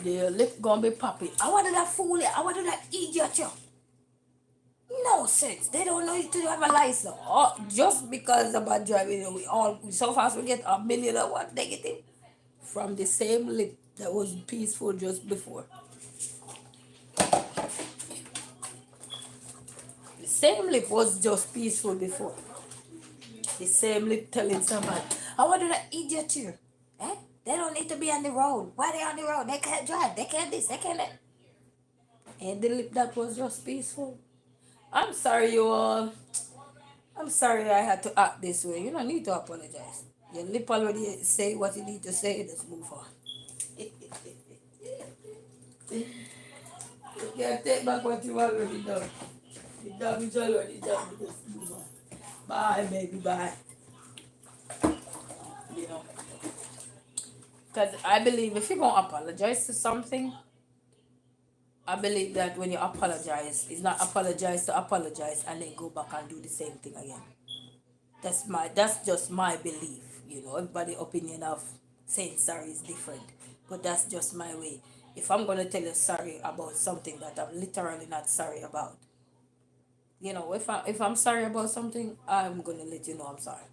[SPEAKER 1] The lip gonna be popping. I wanted that fool. I wanted that idiot. You. No sense. They don't know you to have a license. Oh, just because of bad driving, we all so fast we get a million or one negative from the same lip that was peaceful just before. The same lip was just peaceful before. The same lip telling somebody, I want to that idiot here. Eh? They don't need to be on the road. Why they on the road? They can't drive. They can't this. They can't that. And the lip that was just peaceful. I'm sorry, you all. I'm sorry I had to act this way. You don't need to apologize. Your lip already say what you need to say. Let's move on. You can't take back what you already done. The damage already done. Just move on. Bye, baby. Bye. You know. Because I believe if you're going to apologize to something, I believe that when you apologize, it's not apologize to apologize and then go back and do the same thing again. That's just my belief. You know, everybody's opinion of saying sorry is different. But that's just my way. If I'm gonna tell you sorry about something that I'm literally not sorry about, you know, if I'm sorry about something, I'm gonna let you know I'm sorry.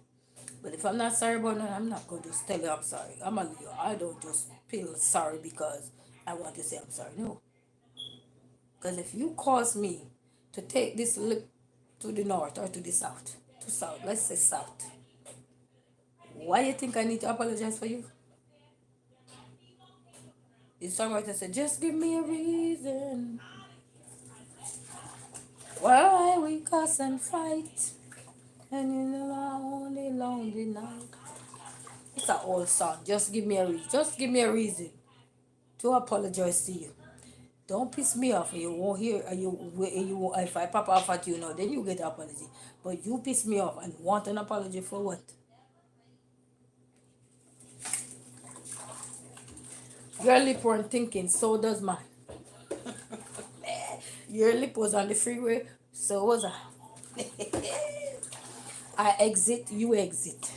[SPEAKER 1] But if I'm not sorry about it, I'm not going to just tell you I'm sorry. I don't just feel sorry because I want to say I'm sorry. No. Because if you cause me to take this lip to the north or to the south, to south, let's say south, why do you think I need to apologize for you? The songwriter said, just give me a reason why we cuss and fight. And in the lonely, lonely night. It's an old song. Just give me a reason. Just give me a reason to apologize to you. Don't piss me off. You won't hear. You won't, if I pop off at you now, then you get an apology. But you piss me off and want an apology for what? Your lip weren't thinking, so does mine. Your lip was on the freeway, so was I. I exit, you exit.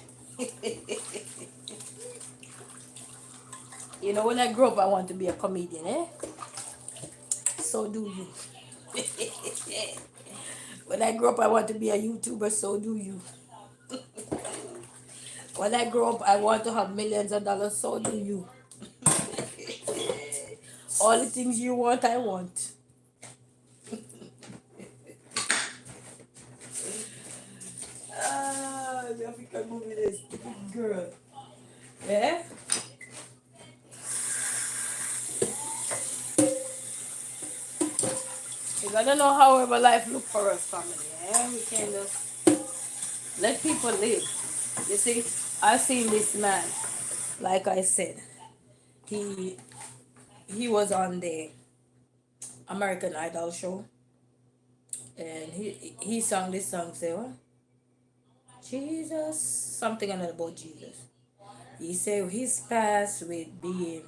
[SPEAKER 1] You know, when I grow up, I want to be a comedian, eh? So do you. When I grow up, I want to be a YouTuber, so do you. When I grow up, I want to have millions of dollars, so do you. All the things you want, I want. The African movie is stupid girl. Yeah? You gotta know however life look for us, family. Yeah? We can't just let people live. You see, I've seen this man, like I said, he was on the American Idol show, and he sang this song, say what? Jesus, something another about Jesus. He said his past with being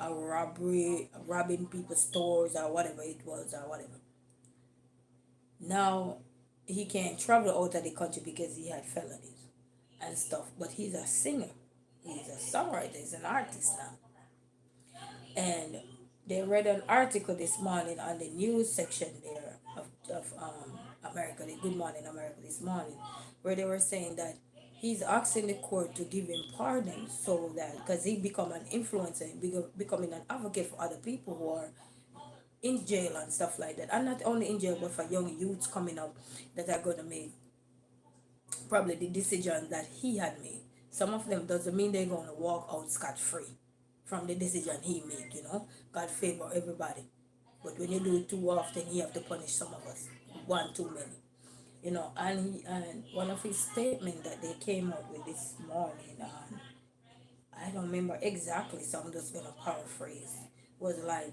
[SPEAKER 1] a robbery, robbing people's stores or whatever it was or whatever. Now he can't travel out of the country because he had felonies and stuff. But he's a singer, he's a songwriter, he's an artist now. And they read an article this morning on the news section there of America, the Good Morning America this morning, where they were saying that he's asking the court to give him pardon so that because he become an influencer, becoming an advocate for other people who are in jail and stuff like that, and not only in jail but for young youths coming up that are going to make probably the decision that he had made. Some of them doesn't mean they're going to walk out scot-free from the decision he made, you know. God favor everybody. But when you do it too often, he have to punish some of us. One too many. You know, and one of his statements that they came up with this morning, I don't remember exactly, so I'm just gonna paraphrase, was like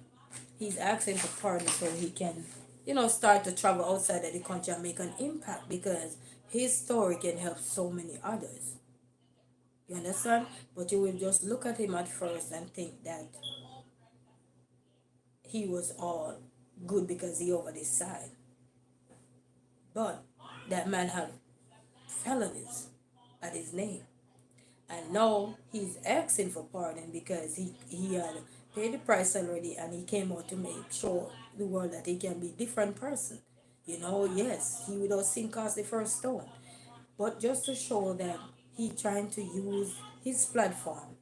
[SPEAKER 1] he's asking for pardon so he can, you know, start to travel outside of the country and make an impact because his story can help so many others. You understand? But you will just look at him at first and think that he was all good because he over this side. But that man had felonies at his name. And now he's asking for pardon because he had paid the price already and he came out to make sure the world that he can be a different person. You know, yes, he without sin cast the first stone. But just to show that he trying to use his platform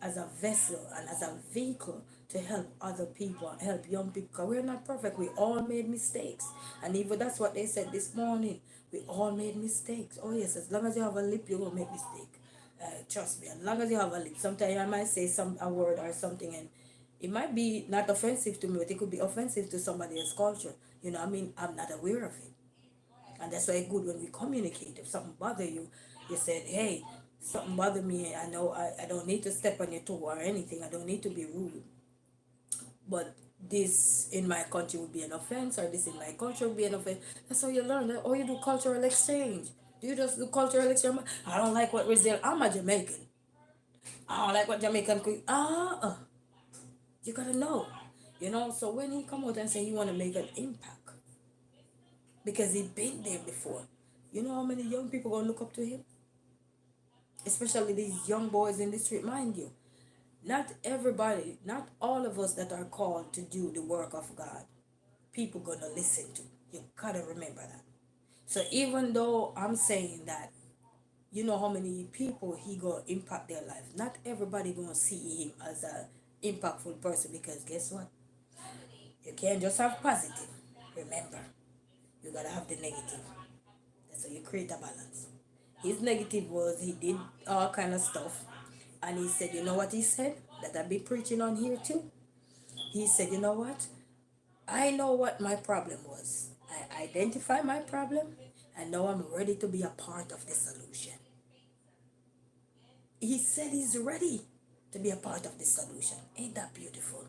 [SPEAKER 1] as a vessel and as a vehicle to help other people, help young people. Because we're not perfect. We all made mistakes. And even that's what they said this morning. We all made mistakes. Oh yes, as long as you have a lip, you will make mistake. Trust me, as long as you have a lip. Sometimes I might say a word or something and it might be not offensive to me, but it could be offensive to somebody else's culture. You know what I mean? I'm not aware of it. And that's why it's good when we communicate. If something bother you, you said, hey, something bother me. I know I don't need to step on your toe or anything. I don't need to be rude. But this in my country would be an offense, or this in my culture would be an offense. That's how you learn. That or you do cultural exchange. Do you just do cultural exchange? I don't like what Brazil. I'm a Jamaican. I don't like what Jamaican. You gotta know. You know. So when he come out and say he want to make an impact, because he been there before. You know how many young people gonna look up to him? Especially these young boys in the street, mind you. Not everybody, not all of us that are called to do the work of God, people gonna listen to. You gotta remember that. So even though I'm saying that, you know how many people he gonna impact their life. Not everybody gonna see him as a impactful person because guess what? You can't just have positive. Remember, you gotta have the negative. So you create a balance. His negative was he did all kind of stuff, and he said, you know what he said? that I've been preaching on here too. He said, you know what? I know what my problem was. I identified my problem, and now I'm ready to be a part of the solution. He said he's ready to be a part of the solution. Ain't that beautiful?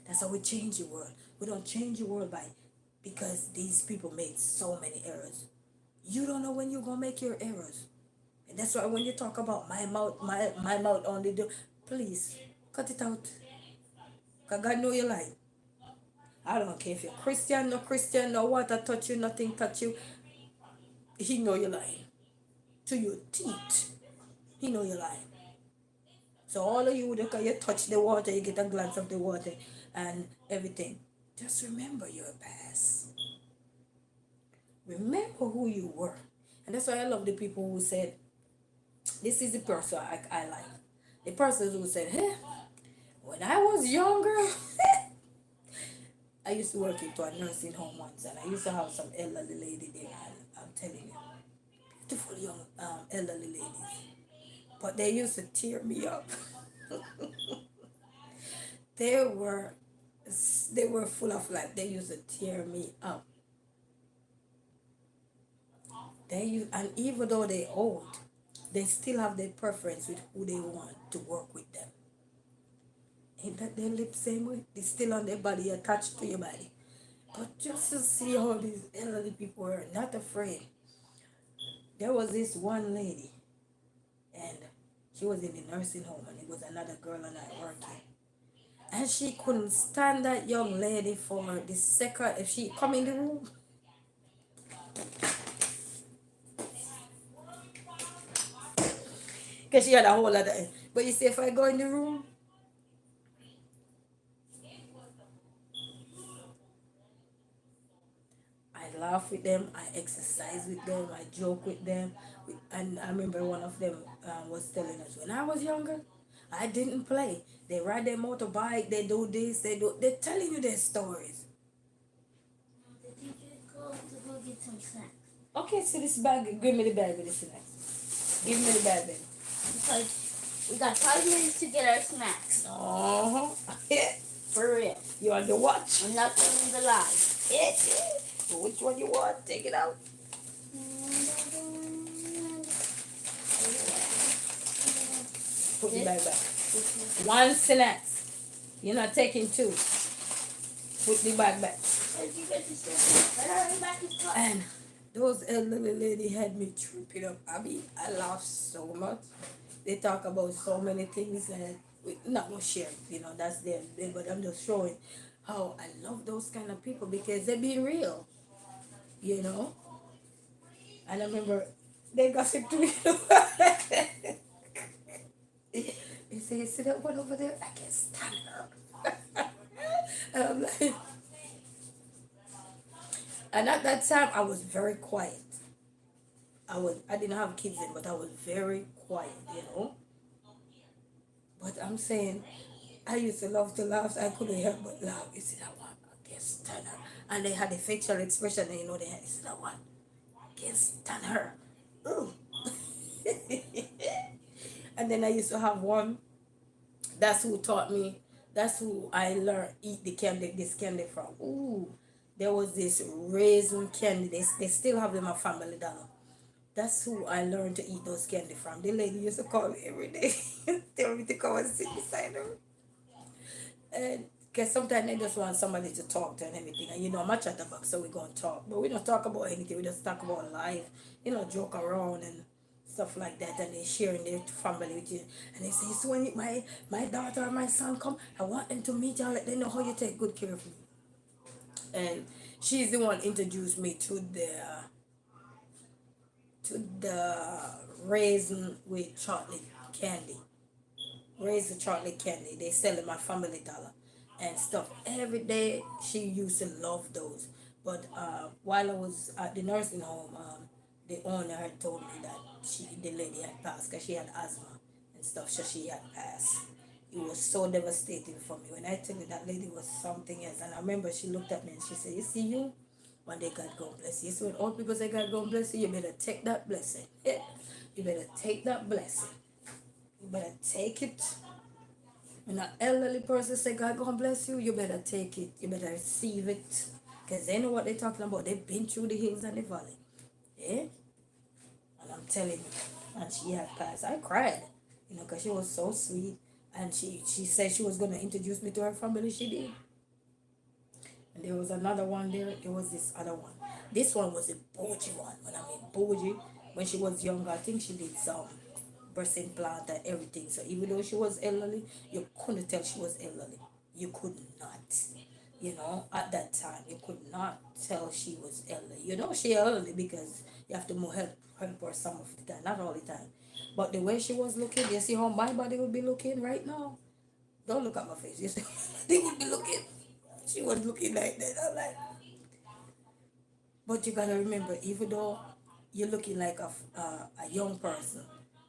[SPEAKER 1] That's how we change the world. We don't change the world because these people made so many errors. You don't know when you're gonna make your errors. And that's why when you talk about my mouth only do, please cut it out. Cause God know your life. I don't care if you're Christian, no Christian, no water touch you, nothing touch you. He know your lying. To your teeth. He know your lying. So all of you, because you touch the water, you get a glance of the water and everything. Just remember your past. Remember who you were. And that's why I love the people who said, this is the person I like. The person who said, hey, when I was younger, I used to work into a nursing home once, and I used to have some elderly lady there, and I'm telling you, beautiful young elderly ladies. But they used to tear me up. they were they were full of life. They used to tear me up. And even though they're old, they still have their preference with who they want to work with them. Ain't that their lips same way? It's still on their body, attached to your body. But just to see how these elderly people are not afraid. There was this one lady, and she was in the nursing home, and it was another girl and I working. And she couldn't stand that young lady for the second. If she come in the room, because she had a whole lot of. But you see, if I go in the room, I laugh with them, I exercise with them, I joke with them. And I remember one of them was telling us, when I was younger, I didn't play. They ride their motorbike, they do this, they're telling you their stories.
[SPEAKER 2] Did you go get some snacks?
[SPEAKER 1] Okay, so this bag, give me the bag with the snacks. Give me the bag then.
[SPEAKER 2] Because we got 5 minutes to get our snacks.
[SPEAKER 1] Uh-huh.
[SPEAKER 2] For real.
[SPEAKER 1] You want the watch?
[SPEAKER 2] I'm not telling the lie.
[SPEAKER 1] So which one you want? Take it out. Put the bag back. One snacks. You're not taking two. Put the bag back. And those elderly lady had me tripping up. I mean, I laughed so much. They talk about so many things that we not gonna share. You know, that's them. But I'm just showing how I love those kind of people because they're being real. You know. And I remember they gossip to me. They say, you see that one over there? I can't stand her. And I'm like, and at that time I was very quiet. I didn't have kids then, but I was very quiet, you know. But I'm saying I used to love to laugh, I couldn't help but laugh. You see that one? I can't stand her. And they had a facial expression, and you know they had, you see that one? I can't stand her. Ooh. And then I used to have one. That's who taught me. That's who I learned eat the candy, this candy from. Ooh, there was this raisin candy. They still have them at Family Dollar. That's who I learned to eat those candy from. The lady used to call me every day, tell me to come and sit beside her. And because sometimes they just want somebody to talk to and everything. And you know, I'm a chatterbox, so we're going to talk. But we don't talk about anything. We just talk about life, you know, joke around and stuff like that. And they sharing their family with you. And they say, so when my daughter or my son come, I want them to meet you and let them know how you take good care of me. And she's the one introduced me to the raisin with chocolate candy. Raisin chocolate candy. They sell them at Family Dollar and stuff. Every day she used to love those. But while I was at the nursing home, the owner had told me that the lady had passed because she had asthma and stuff, so she had passed. It was so devastating for me. When I tell you that lady was something else, and I remember she looked at me and she said, you see you? One day God gonna bless you. So when old people say God gonna bless you, you better take that blessing. You better take that blessing. You better take it When an elderly person say God gonna bless you, you better take it. You better receive it. Because they know what they're talking about. They've been through the hills and the valley. Yeah? And I'm telling you. And she had passed. I cried. Because she was so sweet. And she said she was gonna introduce me to her family. She did. And there was another one there. There was this other one. This one was a bougie one. When I mean bougie, when she was younger, I think she did some breast implant and everything. So even though she was elderly, you couldn't tell she was elderly. You could not. At that time, you could not tell she was elderly. She elderly because you have to more help her some of the time, not all the time. But the way she was looking, you see how my body would be looking right now? Don't look at my face. You see, they would be looking. She was looking like that. I'm like, but you gotta remember, even though you're looking like a young person,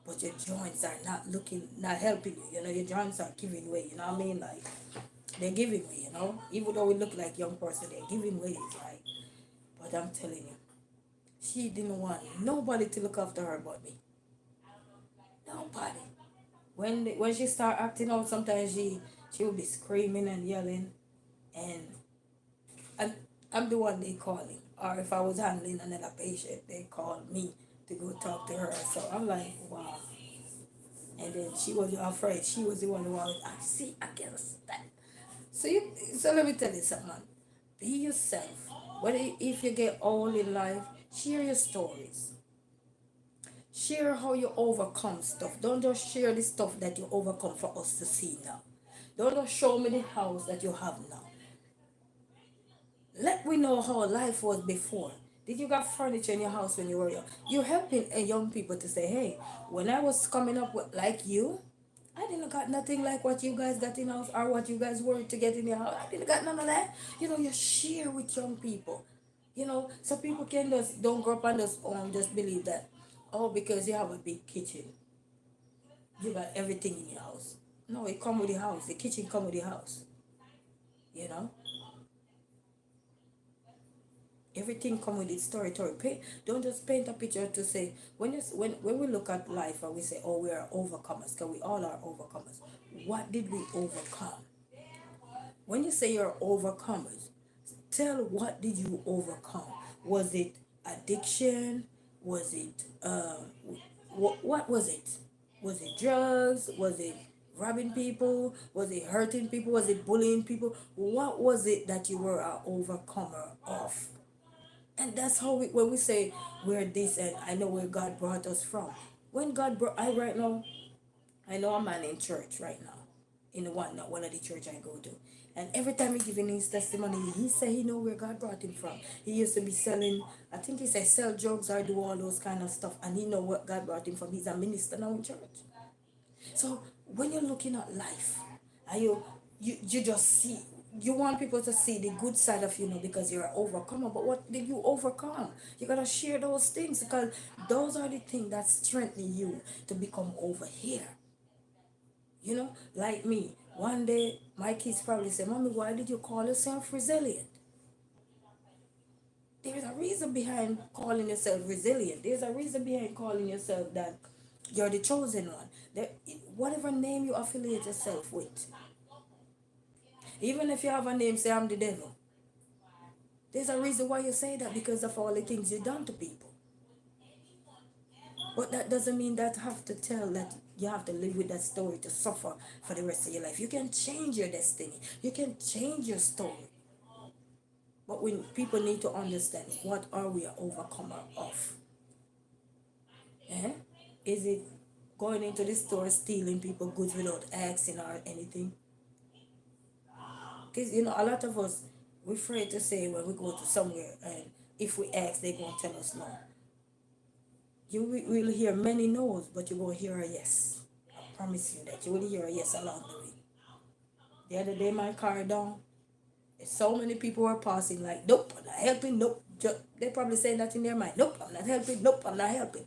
[SPEAKER 1] but your joints are not helping you. Your joints are giving way. You know what I mean? Like they're giving way. Even though we look like young person, they're giving way. Right? But I'm telling you, she didn't want nobody to look after her but me. Nobody. When she start acting out, sometimes she would be screaming and yelling, and I'm, I'm the one they calling. Or if I was handling another patient, they called me to go talk to her. So I'm like, wow. And then she was afraid. She was the one who was, I see, I can't stand. So let me tell you something. Be yourself. If you get old in life, share your stories. Share how you overcome stuff. Don't just share the stuff that you overcome for us to see now. Don't just show me the house that you have now. Let me know how life was before. Did you got furniture in your house when you were young? You're helping young people to say, hey, when I was coming up with like you, I didn't got nothing like what you guys got in house or what you guys were to get in your house. I didn't got none of that. You share with young people. So people can just don't grow up and just believe that, oh, because you have a big kitchen, you got everything in your house. No, it come with the house. The kitchen come with the house. You know? Everything come with its story. Don't just paint a picture to say when we look at life and we say, oh, we are overcomers, because we all are overcomers. What did we overcome? When you say you're overcomers, tell what did you overcome? Was it addiction? Was it what was it? Was it drugs? Was it robbing people? Was it hurting people? Was it bullying people? What was it that you were an overcomer of? And that's how when we say we're this, and I know where God brought us from. When God brought, right now, I know a man in church right now, in one of the church I go to. And every time he giving his testimony, he say he know where God brought him from. He used to be selling, I think he said sell drugs or do all those kind of stuff. And he know what God brought him from. He's a minister now in church. So when you're looking at life, and you just see, you want people to see the good side of you, because you're an overcomer. But what did you overcome? You gotta share those things, because those are the things that strengthen you to become over here. Like me. One day, my kids probably say, Mommy, why did you call yourself resilient? There's a reason behind calling yourself resilient. There's a reason behind calling yourself that you're the chosen one. Whatever name you affiliate yourself with. Even if you have a name, say I'm the devil. There's a reason why you say that, because of all the things you've done to people. But that doesn't mean that have to tell that you have to live with that story to suffer for the rest of your life. You can change your destiny. You can change your story. But when people need to understand, what are we an overcomer of? Is it going into the store stealing people goods without asking or anything? Because a lot of us, we're afraid to say when we go to somewhere, and if we ask, they're going to tell us no. You will hear many no's, but you will hear a yes. I promise you that you will hear a yes along the way. The other day, my car down, so many people were passing like, nope, I'm not helping, nope. They probably saying that in their mind, nope, I'm not helping, nope, I'm not helping.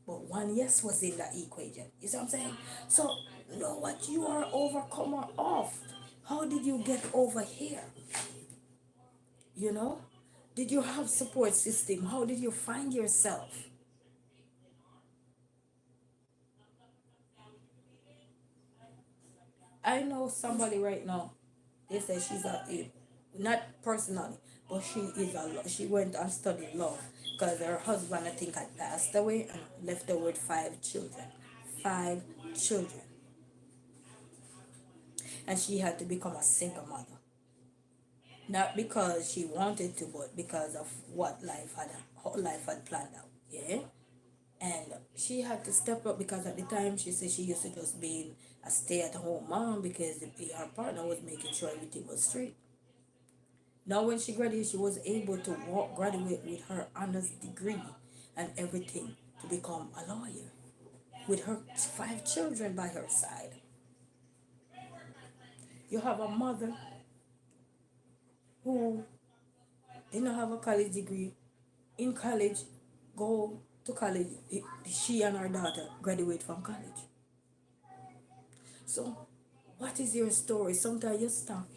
[SPEAKER 1] But one yes was in that equation. You see what I'm saying? So know what you are overcomer of. How did you get over here? Did you have support system? How did you find yourself? I know somebody right now. They say she's not personally, but she is she went and studied law because her husband I think had passed away and left her with 5 children. 5 children. And she had to become a single mother. Not because she wanted to, but because of what life had planned out. Yeah. And she had to step up because at the time she said she used to just being a stay-at-home mom because her partner was making sure everything was straight. Now when she graduated, she was able to graduate with her honors degree and everything to become a lawyer with her 5 children by her side. You have a mother who didn't have a college degree. In college, go to college. She and her daughter graduate from college. So, what is your story? Sometimes you stop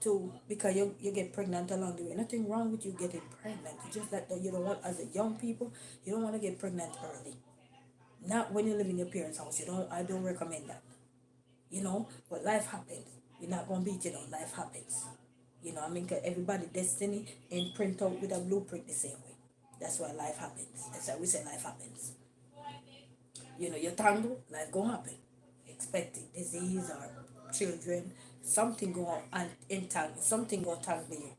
[SPEAKER 1] to because you get pregnant along the way. Nothing wrong with you getting pregnant. It's just that you don't want, as a young people, you don't want to get pregnant early. Not when you live in your parents' house. I don't recommend that. But life happens. You're not gonna beat it on. Life happens. I mean, 'cause everybody destiny and print out with a blueprint the same way. That's why life happens. That's why we say life happens. You tangle, life gonna happen. Expected disease or children, something going and entangle, something gonna tangle you.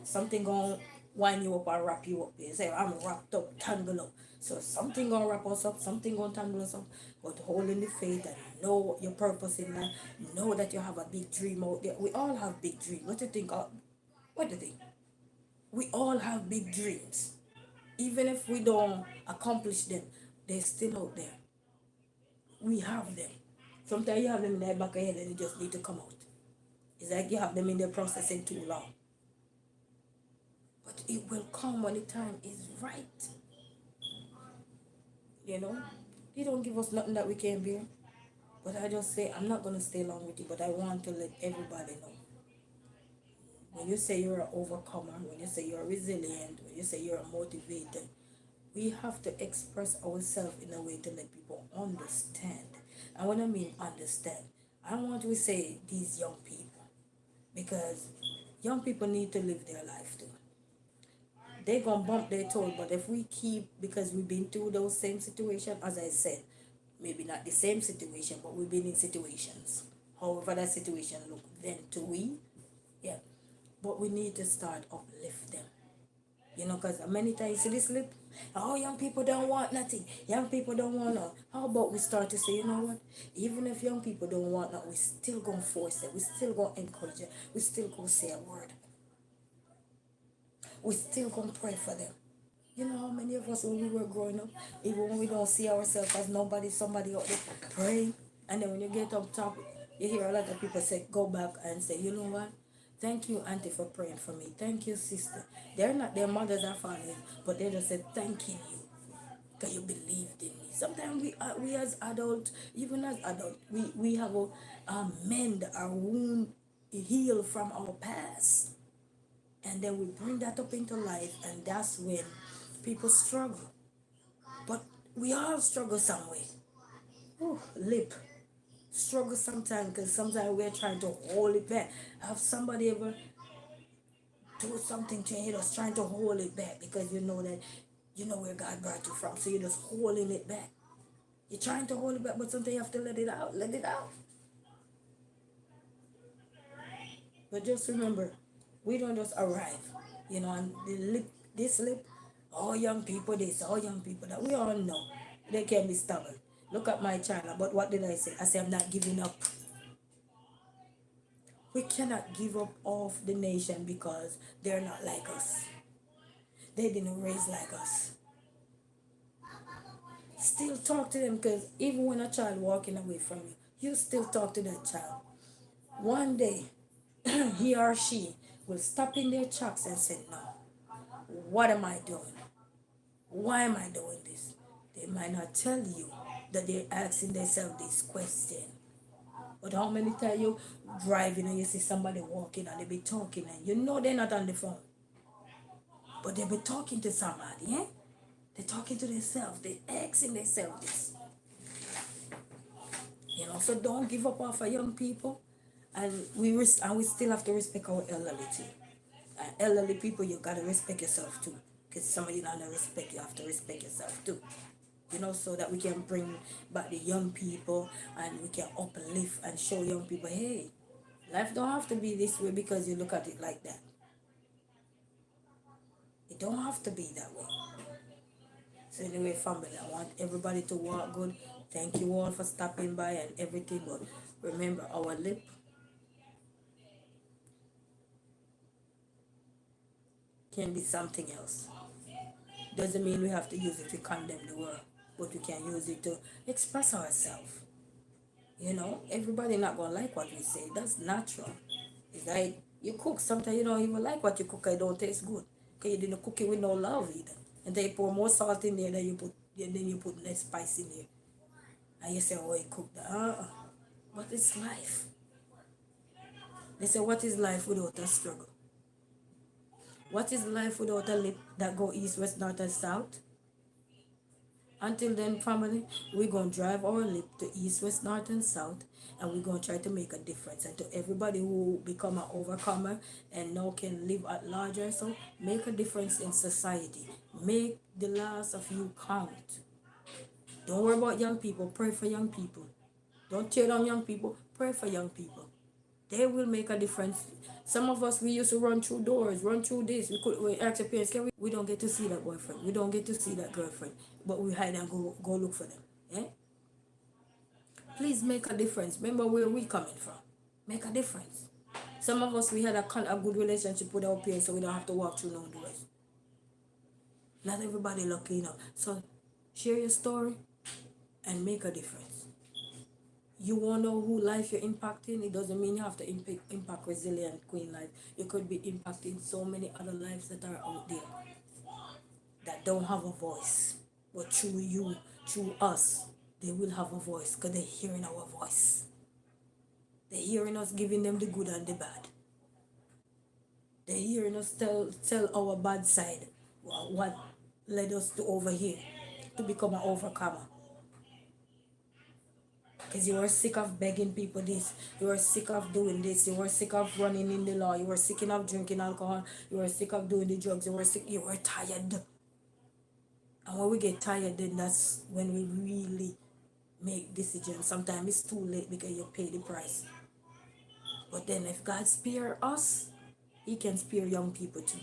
[SPEAKER 1] Something gonna wind you up or wrap you up. You say, I'm wrapped up, tangle up. So something gonna wrap us up, something gonna tangle us up. But hold in the faith and know your purpose in life. Know that you have a big dream out there. We all have big dreams. What do you think? What do you think? We all have big dreams. Even if we don't accomplish them, they're still out there. We have them. Sometimes you have them in the back of your head and they just need to come out. It's like you have them in the processing too long. But it will come when the time is right. They don't give us nothing that we can't bear. But I just say, I'm not going to stay long with you, but I want to let everybody know. When you say you're an overcomer, when you say you're resilient, when you say you're motivated, we have to express ourselves in a way to let people understand. And when I mean understand, I want to say these young people, because young people need to live their life too. They're going to bump their toe, but if we keep, because we've been through those same situations, as I said, maybe not the same situation, but we've been in situations. However that situation look then to we, yeah. But we need to start uplift them. Because many times you see this lip, oh, young people don't want nothing. Young people don't want nothing. How about we start to say, you know what? Even if young people don't want nothing, we still gonna force it. We still gonna encourage it. We still gonna say a word. We still gonna pray for them. You know how many of us when we were growing up, even when we don't see ourselves as nobody, somebody out there praying, and then when you get up top, you hear a lot of people say, go back and say, you know what? Thank you, auntie, for praying for me. Thank you, sister. They're not their mothers or fathers, but they just said thanking you because you believed in me. Sometimes we as adults, even as adults, we have a mend our wound, heal from our past, and then we bring that up into life, and that's when people struggle. But we all struggle some way. Lip struggle sometimes because sometimes we're trying to hold it back. Have somebody ever do something to you that's trying to hold it back because you know that you know where God brought you from, so you're just holding it back. You're trying to hold it back, but sometimes you have to let it out. Let it out. But just remember, we don't just arrive, and this lip, all young people this, all young people that. We all know they can be stubborn. Look at my child, but what did I say? I said I'm not giving up. We cannot give up off the nation because they're not like us. They didn't raise like us. Still talk to them, because even when a child walking away from you, you still talk to that child. One day, he or she will stop in their tracks and say, no, what am I doing? Why am I doing this? They might not tell you that they're asking themselves this question. But how many times you driving and you see somebody walking and they be talking and you know they're not on the phone, but they be talking to somebody, eh? They're talking to themselves. They're asking themselves this. So don't give up off of young people. And and we still have to respect our elderly too. And elderly people, you gotta respect yourself too. Because some of you don't respect, you have to respect yourself too. You know, so that we can bring back the young people and we can uplift and show young people, hey, life don't have to be this way because you look at it like that. It don't have to be that way. So anyway, family, I want everybody to walk good. Thank you all for stopping by and everything. But remember, our lip can be something else. Doesn't mean we have to use it to condemn the world, but we can use it to express ourselves. You know, everybody not gonna like what we say. That's natural. It's like you cook. Sometimes you don't even like what you cook. It don't taste good. Cause you didn't cook it with no love either. And then you pour more salt in there than you put less spice in there. And you say, oh, you cooked that. But it's life. They say, what is life without a struggle? What is life without a lip that go east, west, north, and south? Until then, family, we're going to drive our lip to east, west, north, and south, and we're going to try to make a difference. And to everybody who become an overcomer and now can live at larger, so make a difference in society. Make the last of you count. Don't worry about young people. Pray for young people. Don't tear down young people. Pray for young people. They will make a difference. Some of us, we used to run through doors, run through this. We ask your parents, we don't get to see that boyfriend. We don't get to see that girlfriend. But we hide and go look for them. Yeah? Please make a difference. Remember where we coming from. Make a difference. Some of us, we had a good relationship with our parents, so we don't have to walk through no doors. Not everybody lucky enough. So share your story and make a difference. You won't know who life you're impacting. It doesn't mean you have to impact Resilient Queen life. You could be impacting so many other lives that are out there that don't have a voice. But through you, through us, they will have a voice because they're hearing our voice. They're hearing us giving them the good and the bad. They're hearing us tell our bad side, what led us to over here, to become an overcomer. Because you were sick of begging people this, you were sick of doing this, you were sick of running in the law, you were sick of drinking alcohol, you were sick of doing the drugs, you were tired. And when we get tired, then that's when we really make decisions. Sometimes it's too late because you pay the price. But then if God spare us, He can spare young people too.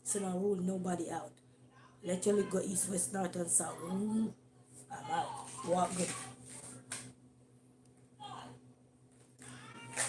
[SPEAKER 1] So don't rule nobody out. Let your lip go east, west, north, and south. I'm out. Walk good.